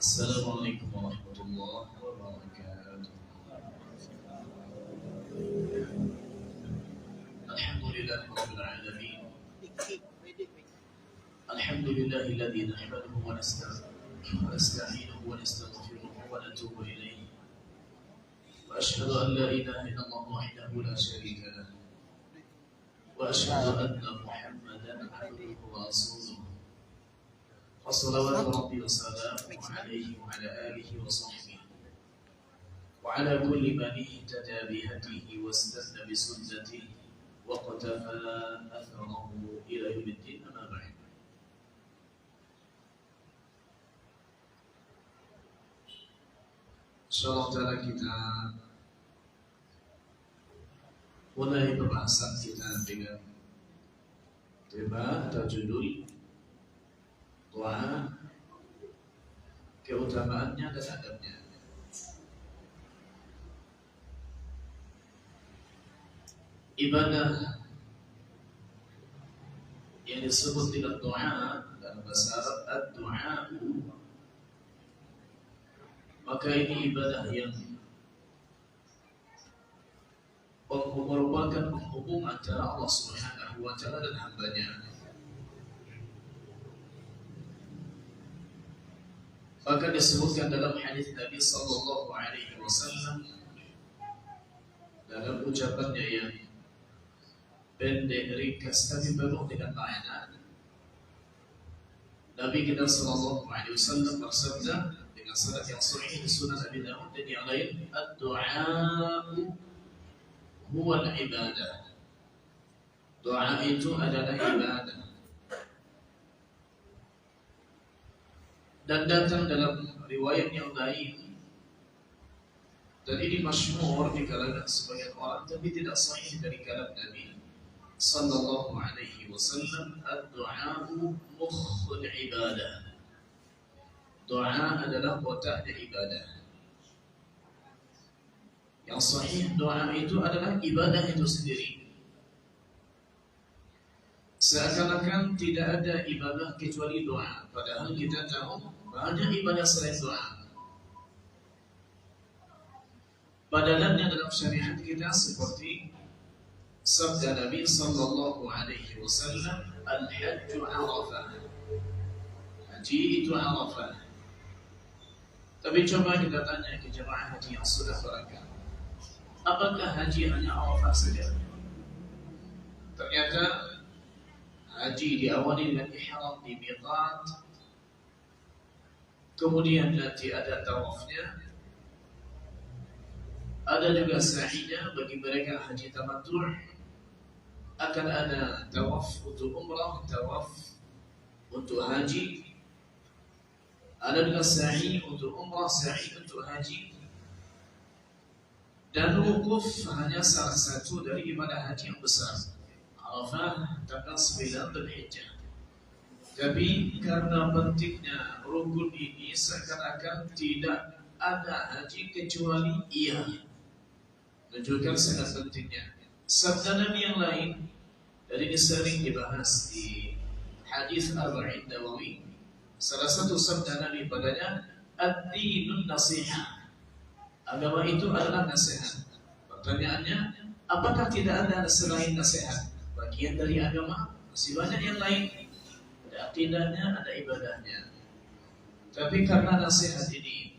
Assalamualaikum warahmatullahi wabarakatuh. Alhamdulillahirabbil alamin. Alhamdulillahilladzi nahmaduhu wa nasta'inuhu wa nastaghfiruhu wa natubu ilayhi. Wa asyhadu an la ilaha illallah wahdahu la syarika lah. Wa asyhadu anna Muhammadan abduhu wa rasuluh. Wassalawatu rabbi wa salamuhu alaihi wa ala alihi wa sahbihi wa ala kulli man ihtada bihadihi wa istanna bi sunnatihi wa qatafa atharahu ila yaumiddin, amma ba'd. Insyaallah ta'ala kita mulai pembahasan kita dengan tema atau judul doa, keutamaannya dan adabnya. Ibadah yang disebut dengan doa dalam bahasa Arab ad-du'a'u, maka ini ibadah yang merupakan penghubung antara Allah Subhanahu wa ta'ala dan hambanya. Maka disebutkan dalam hadis Nabi sallallahu alaihi wasallam dalam ucapannya yang pendek, ringkas tapi penuh dengan makna. Nabi kita sallallahu alaihi wasallam bersabda dengan sanad yang sahih di Sunan Abi Dawud dan yang lain, ad-du'a huwa al-ibadah. Doa itu adalah ibadah. Dan datang dalam riwayat yang lain, dan ini masyhur di kalangan sebagian orang tapi tidak sahih dari kalam Nabi sallallahu alaihi wasallam, ad-du'a'u mukhul ibadah. Doa adalah otaknya ibadah. Yang sahih, doa itu adalah ibadah itu sendiri. Seakan-akan tidak ada ibadah kecuali doa, padahal kita tahu banyak ibadah selain doa. Padahalnya dalam syariat kita seperti sabda Nabi sallallahu alaihi wasallam, al-hajju arafah. Haji itu arafah. Tapi coba kita tanya ke jemaah haji yang sudah berangkat, apakah haji hanya arafah saja? Ternyata haji diawali dengan ihram di miqat, kemudian nanti ada tawafnya, ada juga sa'inya bagi mereka haji tamattu', akan ada tawaf untuk umrah, tawaf untuk haji, ada juga sa'i untuk umrah, sa'i untuk haji, dan wukuf hanya salah satu dari ibadah haji yang besar, Arafah tanggal 9 Dzulhijjah. Tapi karena pentingnya rukun ini, seakan-akan tidak ada haji kecuali ia, menunjukkan sangat pentingnya. Sabda Nabi yang lain, dan ini sering dibahas di hadis Arba'in Nawawi. Salah satu sabda Nabi padanya, ad-dinun nasihah. Agama itu adalah nasihat. Pertanyaannya, apakah tidak ada selain nasihat? Bagian dari agama masih banyak yang lain, ada akidahnya, ada ibadahnya. Tapi karena nasihat ini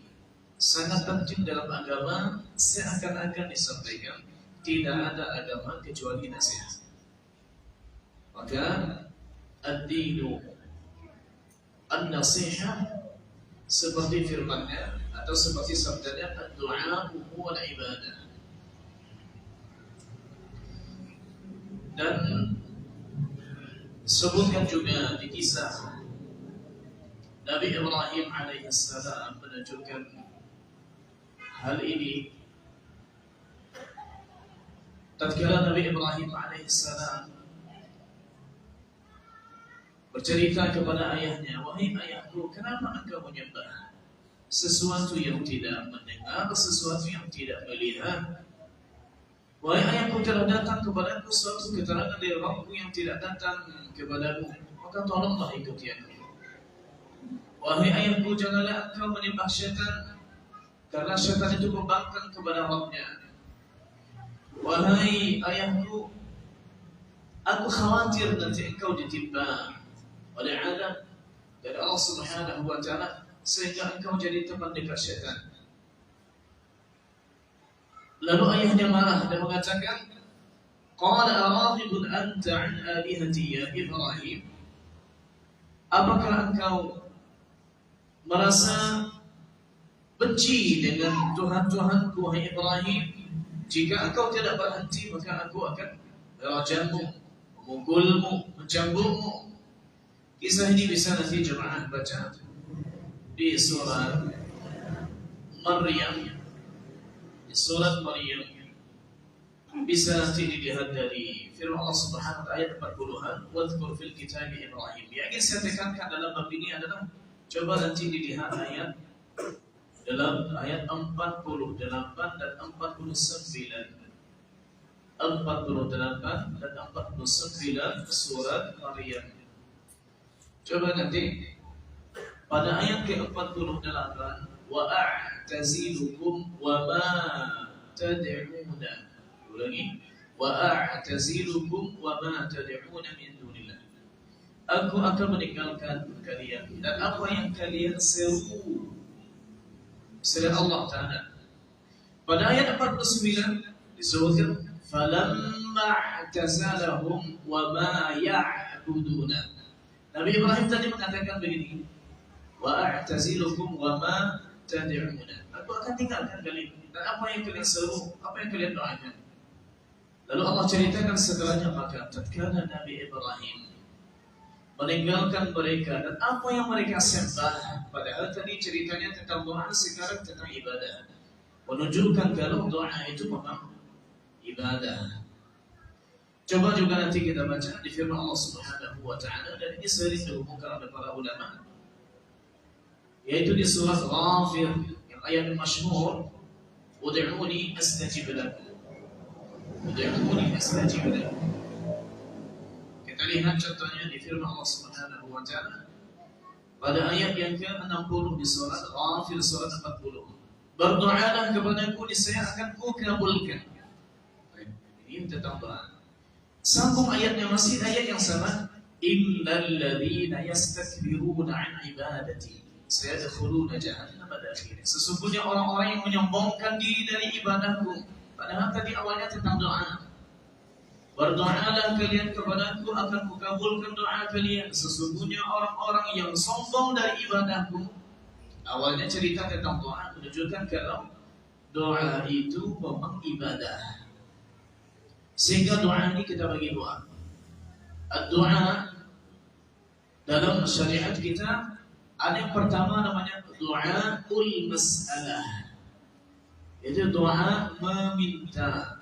sangat penting dalam agama, seakan-akan disampaikan tidak ada agama kecuali nasihat. Maka ad-dinu an-nasihah, seperti firman-Nya atau seperti sabdanya, ad-du'a huwa al-ibadah. Dan sebutkan juga di kisah Nabi Ibrahim alaihissalam menunjukkan hal ini. Tatkala Nabi Ibrahim alaihissalam bercerita kepada ayahnya, wahai ayahku, kenapa engkau menyembah sesuatu yang tidak mendengar, sesuatu yang tidak melihat? Wahai ayahku, telah datang kepadaku suatu keterangan dari Rabbku yang tidak datang kepadamu, maka tolonglah ikuti aku. Wahai ayahku, janganlah engkau menyembah syaitan, karena syaitan itu membangkang kepada Rabbnya. Wahai ayahku, aku khawatir nanti engkau ditimpa oleh adab dari Allah Subhanahu wa Ta'ala sehingga engkau jadi teman dekat syaitan. Lalu ayahnya marah dan mengatakan, Qala araghibun anta an alihati ya Ibrahim? Apakah engkau merasa benci dengan Tuhan-Tuhanku, wahai Ibrahim? Jika engkau tidak berhenti, maka aku akan merajammu, memukulmu, mencambukmu. Kisah ini bisa nanti jemaah baca di surat Maryam. Di surat Maryam bisa nanti dilihat dari firman Allah Subhanahu wa ta'ala ayat 40-an, "Wadhkur fil kitab Ibrahim." Yang ingin saya tekankan dalam bab ini adalah coba nanti dilihat ayat dalam ayat 48 dan 49. 48 dan 49 surat Maryam. Coba nanti pada ayat ke-48, wa a'tazilukum wa ma tad'una. Ulangi, wa a'tazilukum wa ma tad'una min dunillah. Aku akan meninggalkan kalian dan apa yang kalian seru selain Allah Ta'ala. Pada ayat 49 disebutkan, falamma i'tazalahum wa ma ya'buduna. Nabi Ibrahim tadi mengatakan begini, wa a'tazilukum wa ma tad'una. Aku akan tinggalkan kalian dan apa yang kalian seru, apa yang kalian doakan. Lalu Allah ceritakan setelahnya, maka tatkala Nabi Ibrahim meninggalkan mereka dan apa yang mereka sembah, padahal tadi ceritanya tentang doa, sekarang tentang ibadah, menunjukkan kalau doa itu memang ibadah. Coba juga nanti kita baca di firman Allah Subhanahu wa Ta'ala, dan ini sering dihubungkan oleh para ulama, yaitu di surat Ghafir yang ayat masyhur, ud'uni astajib lakum. Ud'uni astajib lakum. Kita lihat contohnya di firman Allah Subhanahu wa Ta'ala pada ayat yang ke-60 di surat Ghafir surat 40. Berdoalah kepadaku, niscaya akan kukabulkan. Ini tentang doa. Sambung ayatnya, masih ayat yang sama, innal ladzina yastakbiruna an ibadati sayadkhuluna jahannam dakhilin. Sesungguhnya orang-orang yang menyombongkan diri dari ibadahku. Padahal tadi awalnya tentang doa. Berdoalah kalian kepadaku, akan kukabulkan doa kalian. Sesungguhnya orang-orang yang sombong dari ibadahku. Awalnya cerita tentang doa, menunjukkan kalau doa itu memang ibadah. Sehingga doa ini kita bagi dua. Doa dalam syariat kita ada yang pertama namanya doaul mas'alah. Itu doa meminta.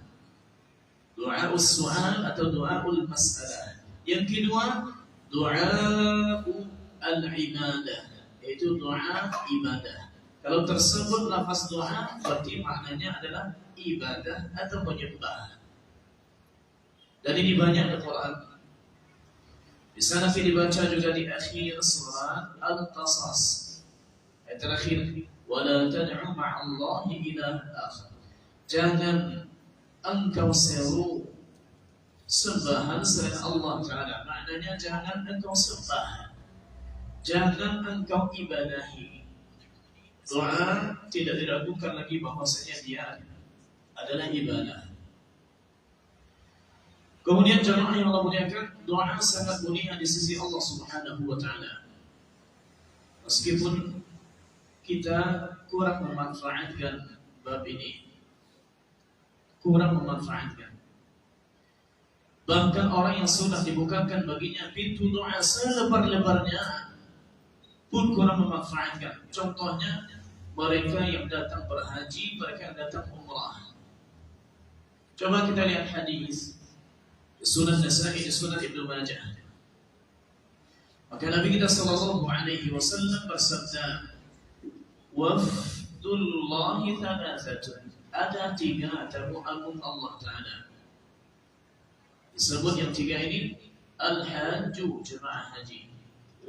Doa us-su'al atau doa ul-mas'alah. Yang kedua, doa al-ibadah, yaitu doa ibadah. Kalau tersebut lafaz doa, berarti maknanya adalah ibadah atau menyembah. Dan ini banyak di Quran. Di sana dibaca juga di akhir surat Al-Qasas. Ayat terakhir, وَلَا تَدْعُ مَعَ اللَّهِ إِلَهًا آخَرَ. Jangan engkau seru sembahan selain Allah Ta'ala. Maknanya jangan engkau sembah, jangan engkau ibadahi. Doa tidak diragukan lagi bahwasanya dia adalah ibadah. Kemudian jemaah yang Allah muliakan, doa sangat mulia di sisi Allah Subhanahu wa Ta'ala. Meskipun kita kurang memanfaatkan bab ini, kurang memanfaatkan. Bahkan orang yang sudah dibukakan baginya pintu doa selebar-lebarnya pun kurang memanfaatkan. Contohnya mereka yang datang berhaji, mereka yang datang umrah. Coba kita lihat hadis Sunan Nasa'i, Sunan Ibnu Majah. Maka Nabi kita sallallahu alaihi wasallam bersabda, "Wafdullahi thalathatu." Ada 3 tamu agung Allah Ta'ala. Disebut yang 3 ini, al-hajju, jemaah haji,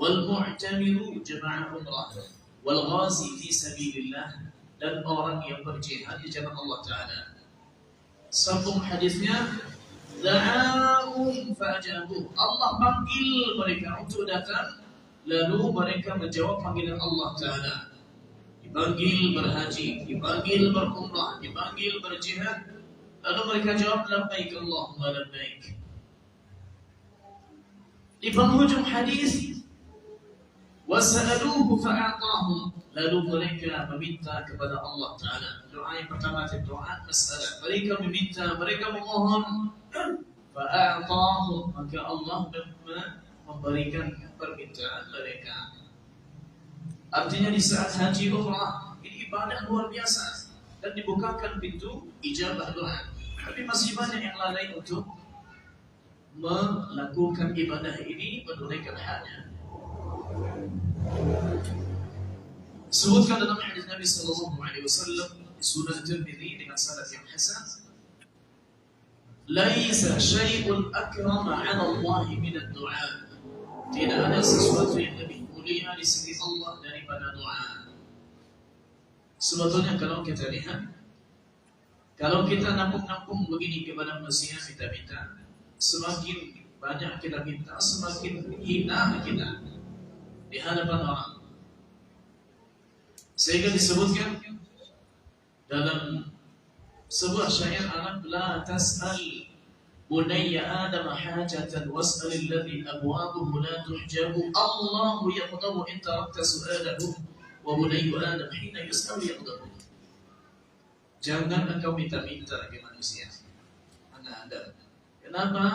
wal mu'tamiru jama'a umrah, wal ghazi fi sabilillah, dan orang yang berjihad di jalan Allah Ta'ala. Sambung hadisnya, da'ahum fa'ajabu, Allah panggil mereka untuk datang, lalu mereka menjawab panggilan Allah Ta'ala. Dipanggil berhaji, dipanggil berumrah, dipanggil berjihad, lalu mereka jawab labbaik Allahumma labbaik. Di penghujung hadis, wasa'aluhu fa'atahum, lalu mereka meminta kepada Allah Ta'ala. Doa yang pertama itu doa masalah. Mereka meminta, mereka memohon, fa'atahum, maka Allah memberikan permintaan mereka. Artinya di saat haji umrah ini ibadah luar biasa dan dibukakan pintu ijabah doa. Tapi masih banyak yang lalai untuk melakukan ibadah ini menunaikan haknya. Sebutkan dalam hadis Nabi sallallahu alaihi wasallam di Sunan Tirmidzi dengan sanad yang hasan, laisa syai'un akrama 'ala Allah min ad-du'a. Tidak ada sesuatu yang lebih mulia di sisi Allah daripada doa. Sebetulnya kalau kita lihat, kalau kita nampung-nampung begini kepada manusia minta-minta, semakin banyak kita minta, semakin hina kita di hadapan orang. Sehingga disebutkan dalam sebuah syair Arab, la tas'al bunayya Adam hajatan was'al alladhi abwabuhu la tuhjabu, Allahu yaqdabu in tarakta su'alahu wa bunayyu Adam hina yus'al yaqdabu. Jangan engkau minta-minta ke manusia, anak Adam. Kenapa?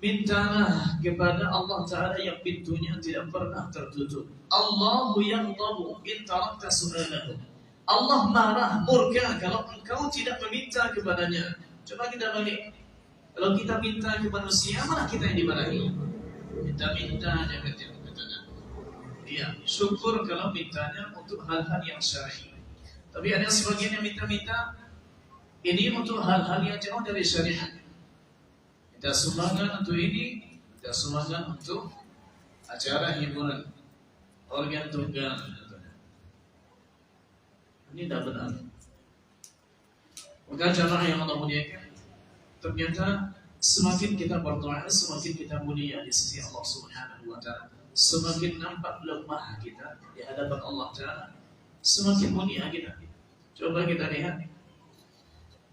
Mintalah kepada Allah Ta'ala yang pintunya tidak pernah tertutup. Allahu yaqdabu in tarakta su'alahu. Allah marah, murka kalau engkau tidak meminta kepadanya. Coba kita balik. Kalau kita minta ke manusia, mana kita yang dimarahi? Minta-minta aja katanya. Dia syukur kalau mintanya untuk hal-hal yang syar'i. Tapi ada sebagian yang minta-minta ini untuk hal-hal yang jauh dari syariat. Minta sumbangan untuk ini, minta sumbangan untuk acara hiburan, organ tunggal. Ini tidak benar. Maka jamaah yang Allah muliakan, ternyata semakin kita berdoa, semakin kita mulia di sisi Allah Subhanahu wa Ta'ala. Semakin nampak lemah kita di hadapan Allah Ta'ala, semakin mulia kita. Coba kita lihat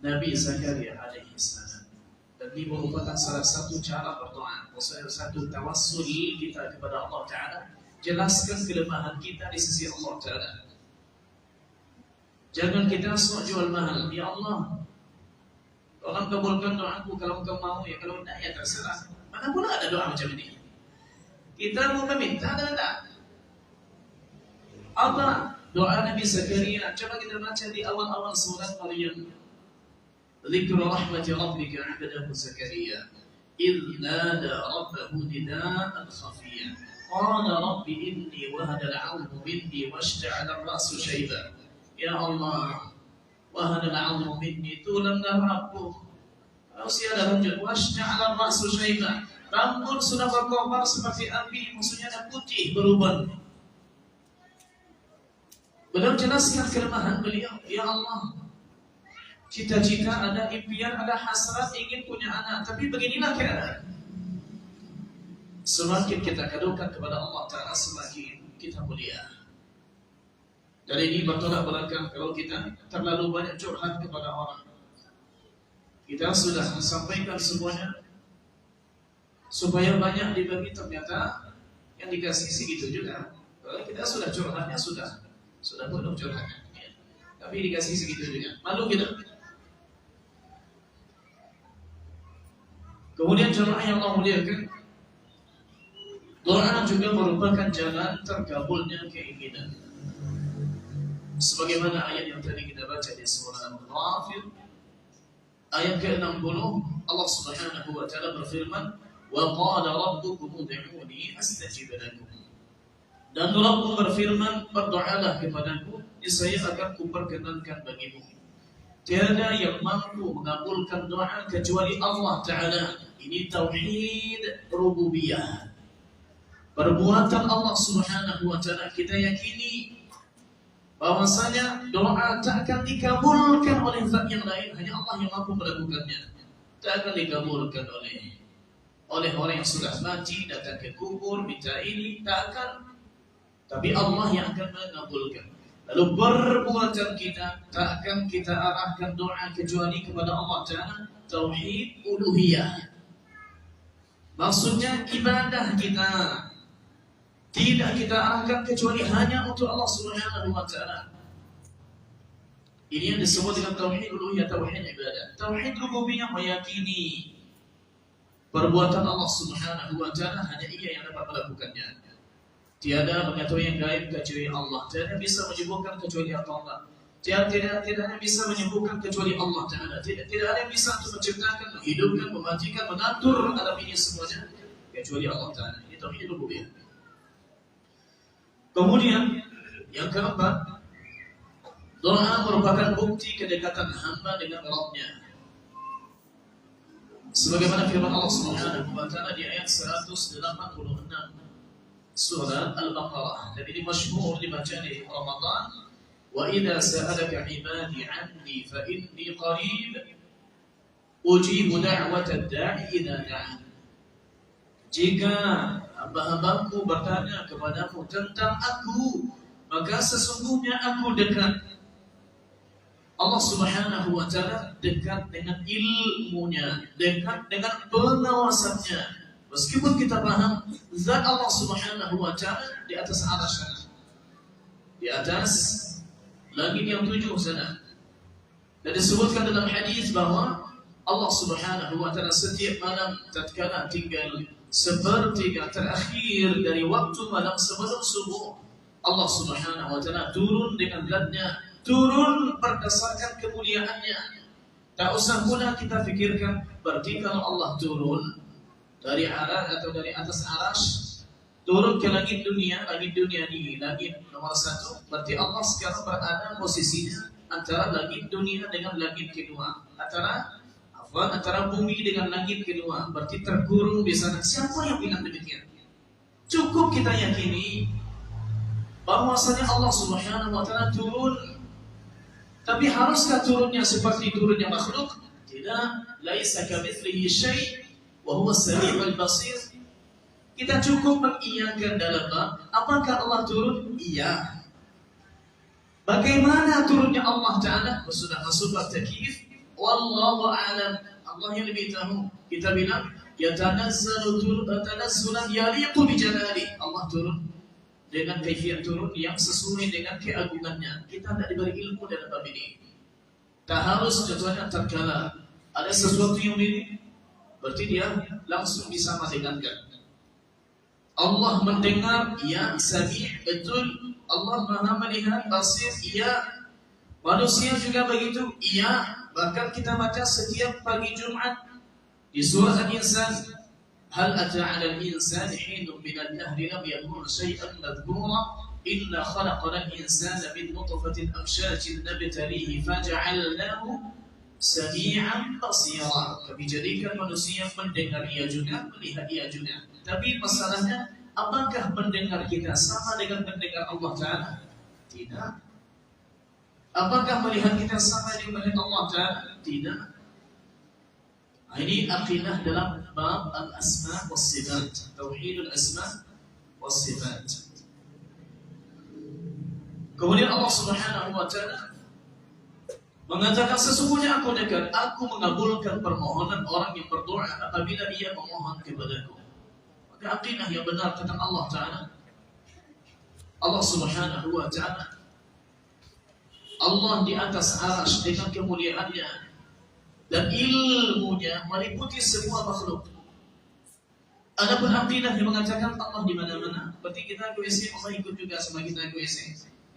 Nabi Zakaria alaihi salam, dan ini merupakan salah satu cara berdoa, salah satu tawassul kita kepada Allah Ta'ala. Jelaskan kelemahan kita di sisi Allah Ta'ala. Jangan kita sok jual mahal. Ya Allah, tolong kabulkan doaku kalau engkau mau, ya kalau tidak ya terserah. Mana pula ada doa macam ini. Kita mau meminta dan tidak. Apa doa Nabi Zakaria? Coba kita baca di awal-awal surat Maryam. Dzikru rahmati rabbika 'abdahu Zakaria idh nada rabbahu nidaan khafiyyan qala rabbi inni wahana al-'azmu minni washta'ala ar-ra'su shayban. Ya Allah, wahana al-'azmu minni, tulanglah Rabbku. Usia dah lanjut, washta'ala ar-ra'su shayban, rambut sudah berkobar seperti api, maksudnya dah putih berubah. Beliau jelaskan kelemahan beliau. Ya Allah, cita-cita ada, impian ada, hasrat ingin punya anak, tapi beginilah keadaan. Semakin kita kadukan kepada Allah Ta'ala, semakin kita mulia. Dari ini bertolak belakang kalau kita terlalu banyak curhat kepada orang. Kita sudah sampaikan semuanya supaya banyak dibagi, ternyata yang dikasih segitu juga. Kalau kita sudah curhatnya sudah penuh curhatnya, ya. Tapi dikasih segitu juga, malu kita. Kemudian jemaah yang Allah muliakan, doa juga merupakan jalan terkabulnya keinginan. Sebagaimana ayat yang tadi kita baca di surah Al-Ghafir, ayat ke-60, Allah Subhanahu wa Ta'ala berfirman, "Wa qala rabbukum ud'uni astajib lakum." Dan Rabbmu berfirman, berdoalah kepadaku, niscaya akan kuperkenankan bagimu. Tiada yang mampu mengabulkan doa kecuali Allah Ta'ala. Ini tauhid rububiyah. perbuatan Allah Subhanahu wa Ta'ala, kita yakini bahwasanya doa tak akan dikabulkan oleh zat yang lain, hanya Allah yang mampu melakukannya. Tak akan dikabulkan oleh orang yang sudah mati, datang ke kubur minta ini, tak akan. Tapi Allah yang akan mengabulkan. Lalu perbuatan kita tak akan kita arahkan doa kecuali kepada Allah Ta'ala, tauhid uluhiyah. Maksudnya ibadah kita tidak kita arahkan kecuali hanya untuk Allah Subhanahu wa Ta'ala. Ini yang disebut dengan tauhid uluhiyah, tauhid ibadah. Tauhid rububiyah meyakini perbuatan Allah Subhanahu wa Ta'ala hanya Ia yang dapat melakukannya. Tiada mengetahui yang gaib kecuali Allah. Tiada bisa menyembuhkan kecuali Allah. Tiada yang bisa menyembuhkan kecuali Allah Ta'ala. Tidak ada yang bisa untuk menciptakan, menghidupkan, mematikan, mengatur alam ini semuanya kecuali Allah Ta'ala. Ini tauhid rububiyah. Kemudian yang keempat, doa merupakan bukti kedekatan hamba dengan Rabb-Nya. Sebagaimana firman Allah Subhanahu wa Ta'ala di ayat 186 surah Al-Baqarah, dan ini masyhur dibaca di Ramadan. Wa idza sa'alaka 'ibadi 'anni fa inni qarib ujibu da'watad da'i idza da'an. Jika hamba-hambaku bertanya kepadaku tentang aku, maka sesungguhnya aku dekat. Allah Subhanahu wa Ta'ala dekat dengan ilmunya, dekat dengan pengawasannya. Meskipun kita paham zat Allah Subhanahu wa Ta'ala di atas arsy, di atas langit yang 7 sana. Dan disebutkan dalam hadis bahwa Allah Subhanahu wa Ta'ala setiap malam tatkala tinggal sepertiga terakhir dari waktu malam sebelum subuh, Allah Subhanahu wa Ta'ala turun dengan zatnya, turun berdasarkan kemuliaannya. Tak usah pula kita fikirkan, berarti kalau Allah turun dari arah atau dari atas arsy turun ke langit dunia ini, langit nomor 1, berarti Allah sekarang berada posisinya antara langit dunia dengan langit kedua, antara bumi dengan langit kedua, berarti terkurung di sana. Siapa yang bilang demikian? Cukup kita yakini bahwasanya Allah Subhanahu wa Ta'ala turun. Tapi haruskah turunnya seperti turunnya makhluk? Tidak. Laisa kamitslihi syai' wa huwa as-sami'ul basir. Kita cukup mengiyakan dalam bab apakah Allah turun? Iya. Bagaimana turunnya Allah Ta'ala? Sudah masuk bab takyif. Wallahu a'lam. Allah yang lebih tahu. Kita bilang yatanazzalu tanazzulan yaliqu bi jalali. Allah turun dengan kaifiat turun yang sesuai dengan keagungannya. Kita tidak diberi ilmu dalam bab ini. Tak harus contohnya tatkala ada sesuatu yang ini, berarti dia langsung disama dengankan. Allah mendengar, ya, sami', betul. Allah maha melihat, basir, ya. Manusia juga begitu, ya. Bahkan kita baca setiap pagi Jumat di surah Al-Insan, hal ata 'alal insani hinun minad dahri lam yakun syai'an madhkura inna khalaqnal insana min nutfatin amshajin nabtalihi faja'alnahu sami'an basira. Kami jadikan manusia mendengar ia juga, melihat ia juga. Tapi masalahnya, apakah mendengar kita sama dengan mendengar Allah Ta'ala? Tidak. Apakah melihat kita sama dengan melihat Allah Ta'ala? Tidak. Ini aqidah dalam bab al-asma' was-sifat, tauhidul asma' was-sifat. Kemudian Allah Subhanahu wa Ta'ala mengatakan, sesungguhnya aku dekat, aku mengabulkan permohonan orang yang berdoa apabila ia memohon kepadaku. Maka aqidah yang benar tentang Allah Ta'ala, Allah Subhanahu wa Ta'ala, Allah di atas arsy dengan kemuliaannya dan ilmunya meliputi semua makhluk. Adapun aqidah yang mengatakan Allah di mana-mana, berarti kita egois, Allah ikut juga sama kita egois.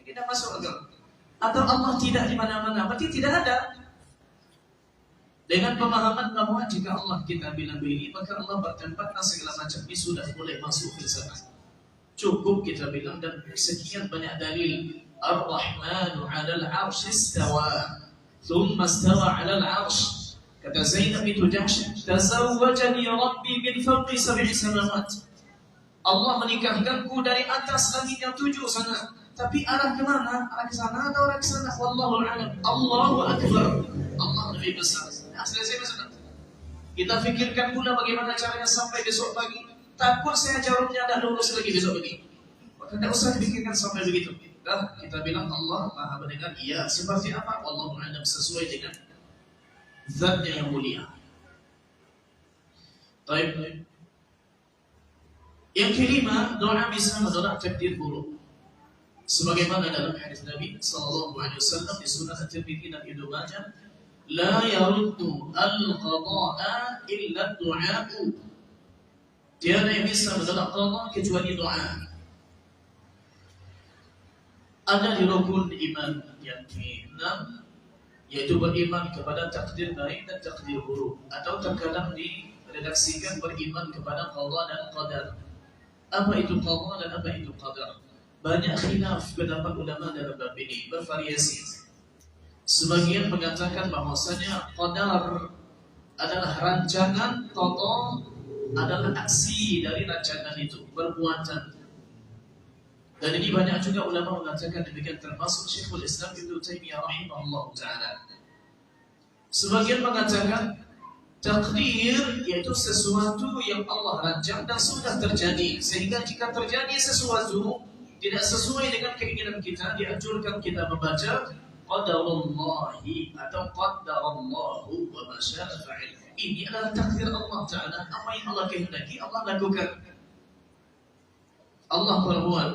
Kita masuk agama. Atau Allah tidak di mana-mana, berarti tidak ada. Dengan pemahaman bahwa jika Allah kita bilang begini, maka Allah bertempat dan segala macam ini sudah boleh masuk ke sana. Cukup kita bilang, dan sekian banyak dalil. Ar-Rahmanu 'alal 'arsy istawa, thumma istawa 'alal 'arsy. Kata Zainab bintu Jahsy, tazawwajani Rabbi min fawqi sab'i samawat. Allah menikahkanku dari atas langit yang 7 sana. Tapi arah ke mana? Arah ke sana atau arah ke sana? Wallahu a'lam. Allahu akbar. Allah lebih besar. Nah, selesai masalah. Kita fikirkan pula bagaimana caranya sampai besok pagi. Takut saya jarumnya tidak lulus lagi besok pagi. Maka tidak usah dipikirkan sampai begitu. Dah kita bilang Allah Maha mendengar. Iya, seperti apa? Wallahu a'lam, sesuai dengan zatnya yang mulia. Baik. Yang kelima, doa bisa menolak takdir buruk. Sebagaimana dalam hadis Nabi sallallahu alaihi wasallam di Sunan At-Tirmidzi dan Ibnu Majah, la yaruddu al-qada'a illa ad-du'a'u. Tiada yang bisa menolak qada kecuali doa. Ada di rukun iman yang ke-6, yaitu beriman kepada takdir baik dan takdir buruk, atau terkadang diredaksikan beriman kepada qada dan qadar. Apa itu qada dan apa itu qadar? Banyak khilaf pendapat ulama dalam bab ini, bervariasi. Sebagian mengatakan bahwasanya qadar adalah rancangan, qada adalah aksi dari rancangan itu, perbuatan. Dan ini banyak juga ulama mengatakan demikian, termasuk Syekhul Islam Ibnu Taimiyah rahimahullah taala. Sebagian mengatakan takdir yaitu sesuatu yang Allah rancang dan sudah terjadi, sehingga jika terjadi sesuatu tidak sesuai dengan keinginan kita, dianjurkan kita membaca qadarullahi atau qadarallahu wa ma syaa fa'il. Ini adalah takdir Allah Ta'ala. Apa yang Allah kehendaki, Allah lakukan, Allah perbuat,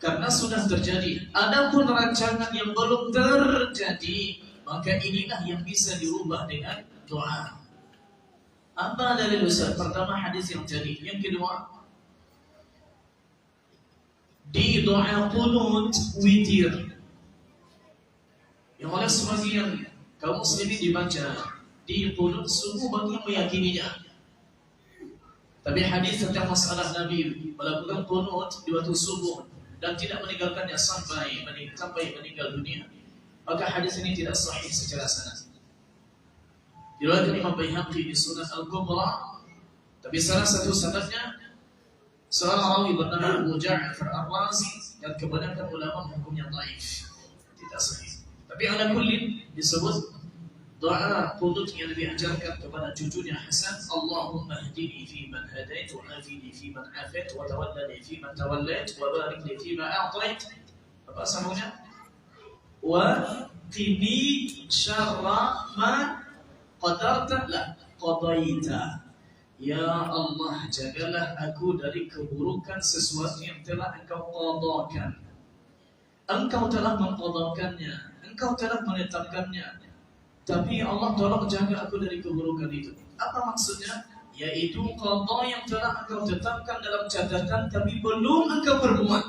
karena sudah terjadi. Adapun rancangan yang belum terjadi, maka inilah yang bisa dirubah dengan doa. Apa dalil Ustaz? Pertama hadis yang tadi. Yang kedua, di doa qunut witir yang oleh sebagian kaum muslimin dibaca di qunut subuh bagi yang meyakininya. Tapi hadis tentang masalah Nabi melakukan qunut di waktu subuh dan tidak meninggalkannya sampai meninggal dunia, maka hadis ini tidak sahih secara sanad. Diriwayatkan Imam Baihaqi di Sunan Al-Kubra, tapi salah satu sanadnya seorang rawi bernama Abu Ja'far Ar-Razi, dan kebanyakan ulama menghukumnya dhaif, tidak sahih. Tapi ala kullin disebut doa qunut yang diajarkan kepada cucunya Hasan, Allahumma hdini fi man hadait, wa afini fi man afait, wa tawallani fi man tawallait, wa barik li fi ma a'tait. Apa sambungnya? Wa qini syarra ma qadarta la qadaita. Ya Allah, jagalah aku dari keburukan sesuatu yang telah Engkau qadakan. Engkau telah mengqadakannya, Engkau telah menetapkannya. Tapi Allah, tolong jaga aku dari keburukan itu. Apa maksudnya? Yaitu qada yang telah Engkau tetapkan dalam catatan tapi belum Engkau perbuat.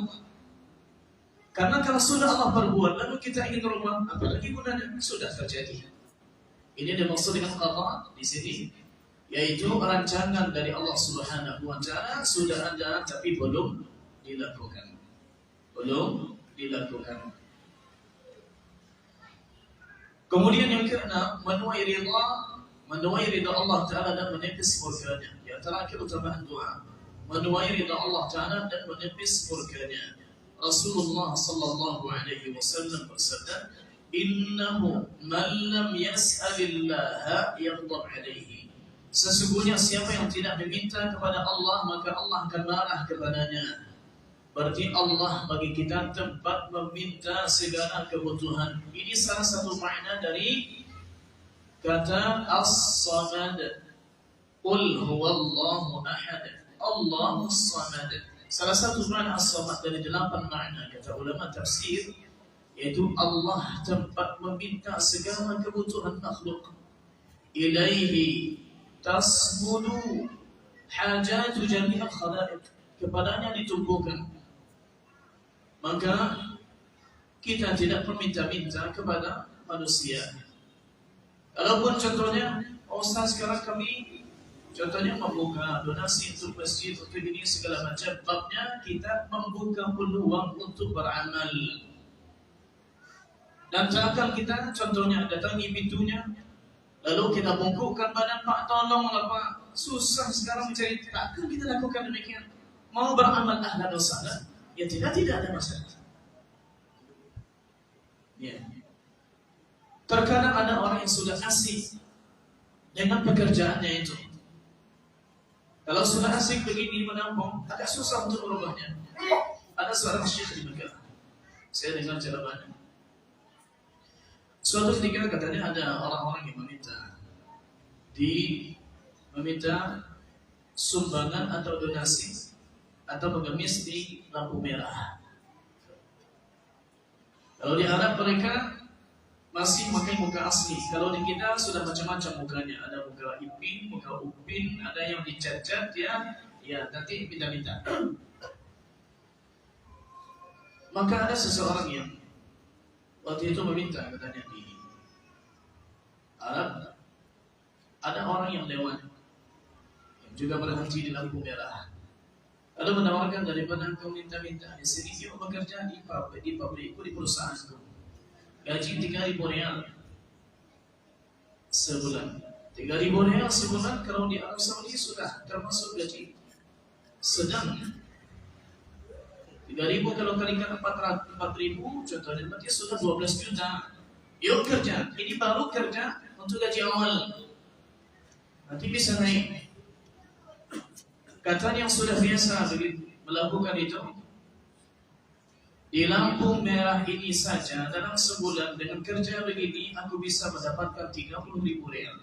Karena kalau sudah Allah perbuat lalu kita ingin merubah, apalagi gunanya? Sudah terjadi. Ini dimaksud dengan qada di sini, yaitu rancangan dari Allah Subhanahu wa taala sudah ada tapi belum dilakukan. Belum dilakukan. Kemudian yang keenam, menuai ridha Allah Ta'ala dan menepis murkanya. Di antara keutamaan doa, menuai ridha Allah Ta'ala dan menepis murkanya. Rasulullah sallallahu alaihi wasallam bersabda, "Innahu man lam yas'alillaha yaghdab alaihi." Sesungguhnya siapa yang tidak meminta kepada Allah, maka Allah akan marah kepadanya. Berarti Allah bagi kita tempat meminta segala kebutuhan. Ini salah satu makna dari kata as-samad. Qul huwallahu ahad, Allahus samad. Salah satu makna as-samad dari 8 makna kata ulama tafsir, yaitu Allah tempat meminta segala kebutuhan makhluk. Ilaihi tasmudu hajatu jami'al khalaiq. Kepadanya ditumpukan. Maka kita tidak meminta-minta kepada manusia. Walaupun contohnya, Ustaz sekarang kami contohnya membuka donasi untuk masjid, untuk ini segala macam, babnya kita membuka peluang untuk beramal. Dan seakan kita contohnya datangi pintunya, lalu kita bungkukkan badan, Pak tolonglah Pak, susah sekarang mencari, takkan kita lakukan demikian. Mau beramal ahlan wa sahlan, ya tidak ada masalah. Ya. Terkadang ada orang yang sudah asik dengan pekerjaannya itu. Kalau sudah asik begini menampung, agak susah untuk merubahnya. Ada seorang syekh di Mekah, saya dengar ceramahnya. Suatu ketika katanya ada orang-orang yang meminta sumbangan atau donasi atau pengemis di lampu merah. Kalau di Arab mereka masih pakai muka asli. Kalau di kita sudah macam-macam mukanya. Ada muka Ipin, muka Upin, ada yang dicat-cat ya nanti minta-minta. Maka ada seseorang yang waktu itu meminta, katanya di Arab ada orang yang lewat yang juga berhenti di lampu merah. Lalu menawarkan, daripada kau minta-minta di sini, yuk bekerja di pabrikku, di perusahaanku. Gaji 3.000 rial sebulan. 3.000 rial sebulan kalau di Arab Saudi sudah termasuk gaji sedang. 3.000 kalau kalikan 4.000 contohnya berarti sudah 12 juta. Yuk kerja. Ini baru kerja untuk gaji awal. Nanti bisa naik. Katanya yang sudah biasa melakukan itu, di lampu merah ini saja dalam sebulan dengan kerja begini aku bisa mendapatkan 30.000 rial.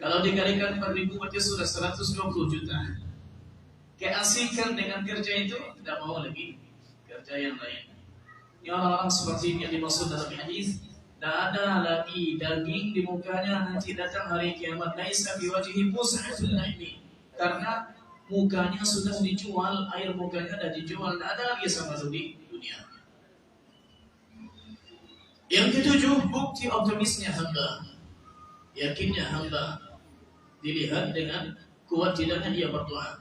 Kalau dikalikan 4.000 berarti sudah 120 juta. Keasikan dengan kerja itu, tidak mau lagi kerja yang lain. Ini orang-orang seperti ini yang dimaksud dalam hadis. Tidak ada lagi daging di mukanya nanti datang hari kiamat. Laisa fi wajhihi mus'atul lahmi. Karena mukanya sudah dijual, air mukanya sudah dijual, tidak ada lagi sama di dunia. Yang ketujuh, bukti optimisnya hamba, yakinnya hamba dilihat dengan kuat tidaknya dia berdoa.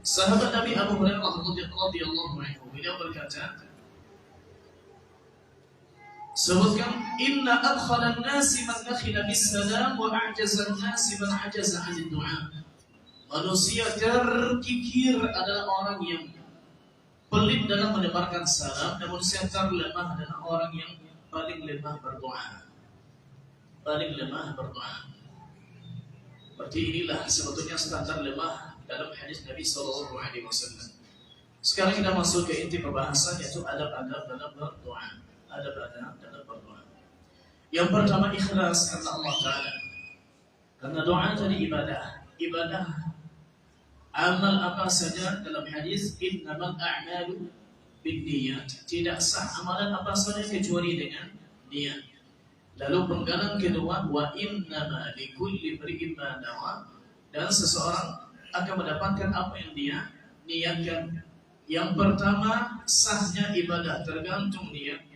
Sahabat Nabi Abu Hurairah radhiyallahu anhu, beliau berkata, sebutkan, inna adkhala an-nasi man dakhila bis-salam wa a'jaza an-nasi man ajaza 'anil du'a. Manusia terkikir adalah orang yang pelit dalam menebarkan salam, namun yang terlemah adalah orang yang paling lemah berdoa. Paling lemah berdoa. Berarti inilah sebetulnya standar lemah dalam hadis Nabi sallallahu alaihi wasallam. Sekarang kita masuk ke inti pembahasan, yaitu adab-adab dalam berdoa. Adab-adab dalam berdoa. Yang pertama, ikhlas karena Allah Ta'ala. Karena doa tadi ibadah. Ibadah amal apa saja dalam hadis, innamal a'malu binniyat. Tidak sah amalan apa saja kecuali dengan niat. Lalu penggalan kedua, wa innama likulli imri'in ma nawa. Dan seseorang akan mendapatkan apa yang dia niatkan. Yang pertama, sahnya ibadah tergantung niat.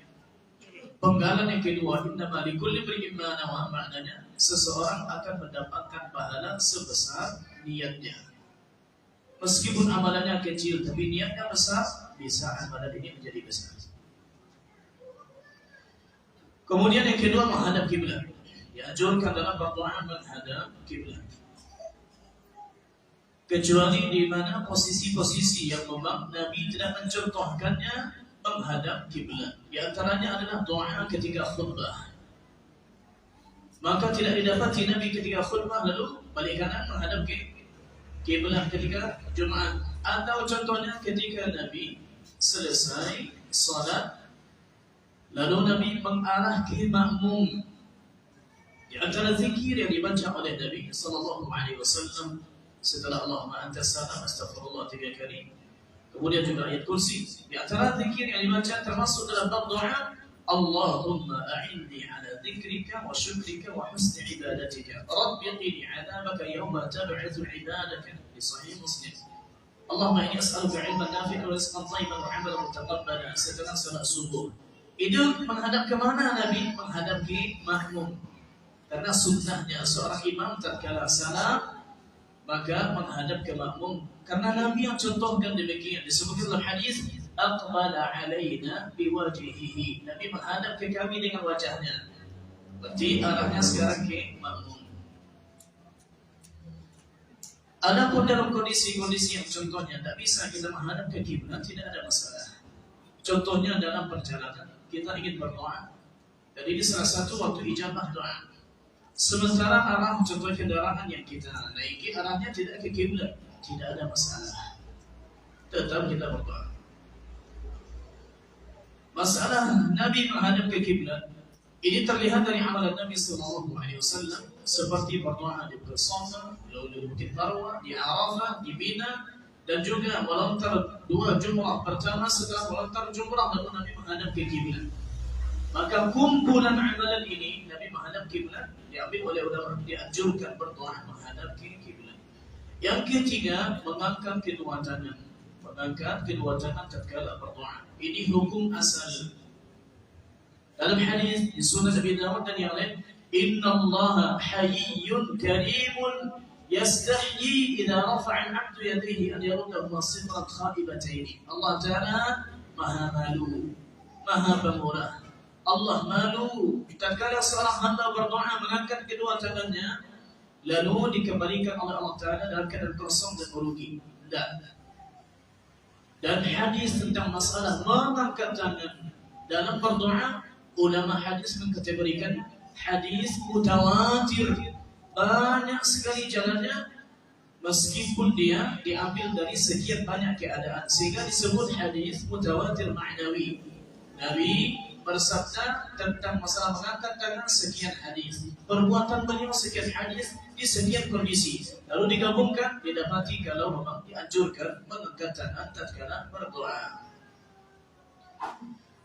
Penggalan yang kedua, innama likulli imri'in ma nawa, maknanya seseorang akan mendapatkan pahala sebesar niatnya. Meskipun amalannya kecil tapi niatnya besar, bisa amalan ini menjadi besar. Kemudian yang kedua, menghadap kiblat. Dianjurkan dalam berdoa menghadap kiblat. Kecuali di mana posisi-posisi yang memang Nabi tidak mencontohkannya menghadap kiblat. Di antaranya adalah doa ketika khutbah. Maka tidak didapati Nabi ketika khutbah lalu balik kanan menghadap kiblat ketika Jumat. Atau contohnya ketika Nabi selesai salat lalu Nabi mengarah ke makmum. Di antara zikir yang dibaca oleh Nabi sallallahu alaihi wasallam setelah Allahumma antas salam astaghfirullah 3 kali. Kemudian juga ayat kursi. Di antara zikir yang dibaca termasuk dalam bab doa, Allahumma a'inni ala dzikrika wa syukrika wa husni ibadatika. Rabbi qini 'adzabaka yawma tab'atsu 'ibadaka. Di sahih Muslim. Allahumma inni as'aluka 'ilman nafi'an wa rizqan thayyiban wa 'amalan mutaqabbalan. Setelah salat subuh. Itu menghadap ke mana Nabi? Menghadap ke makmum. Karena sunnahnya seorang imam tatkala salam maka menghadap ke makmum. Karena Nabi yang contohkan demikian. Disebutkan dalam hadis, aqbala alaina biwajhihi. Nabi menghadap ke kami dengan wajahnya. Berarti arahnya sekarang ke makmum. Adapun dalam kondisi-kondisi yang contohnya tidak bisa kita menghadap ke kiblat, tidak ada masalah. Contohnya dalam perjalanan kita ingin berdoa, dan ini salah satu waktu ijabah doa. Sementara arah contoh kendaraan yang kita naiki arahnya tidak ke kiblat, tidak ada masalah. Tetap kita berdoa. Masalah Nabi menghadap ke kiblat ini terlihat dari amalan Nabi SAW, seperti berdoa di Safa, di Bukit Marwah, di Arafah, di Mina, dan juga melontar 2 jumrah pertama setelah melontar jumrah lalu Nabi menghadap ke kiblat. Maka kumpulan amalan ini Nabi menghadap kiblat diambil oleh ulama, dianjurkan berdoa menghadap ke kiblat. Yang ketiga, mengangkat kedua tangan. Mengangkat kedua tangan tatkala berdoa. Ini hukum asal. Dalam hadis di Sunan Abi Dawud dan yang lain, Inna Allah hayyun karimun yastahyi idza rafa'a al-'abdu yadayhi an yaruddahuma sifran khaibataini. Allah Ta'ala Maha malu, Maha pemurah. Allah malu tatkala seorang hamba berdoa mengangkat kedua tangannya lalu dikembalikan oleh Allah Ta'ala dalam keadaan kosong dan merugi. Tidak. Dan hadis tentang masalah mengangkat tangan dalam berdoa, ulama hadis mengkategorikan hadis mutawatir, banyak sekali jalannya meskipun dia diambil dari sekian banyak keadaan sehingga disebut hadis mutawatir ma'nawi. Nabi bersabda tentang masalah mengangkat tangan sekian hadis, perbuatan beliau sekian hadis di sekian kondisi, lalu digabungkan didapati kalau memang dianjurkan mengangkat tangan tatkala berdoa.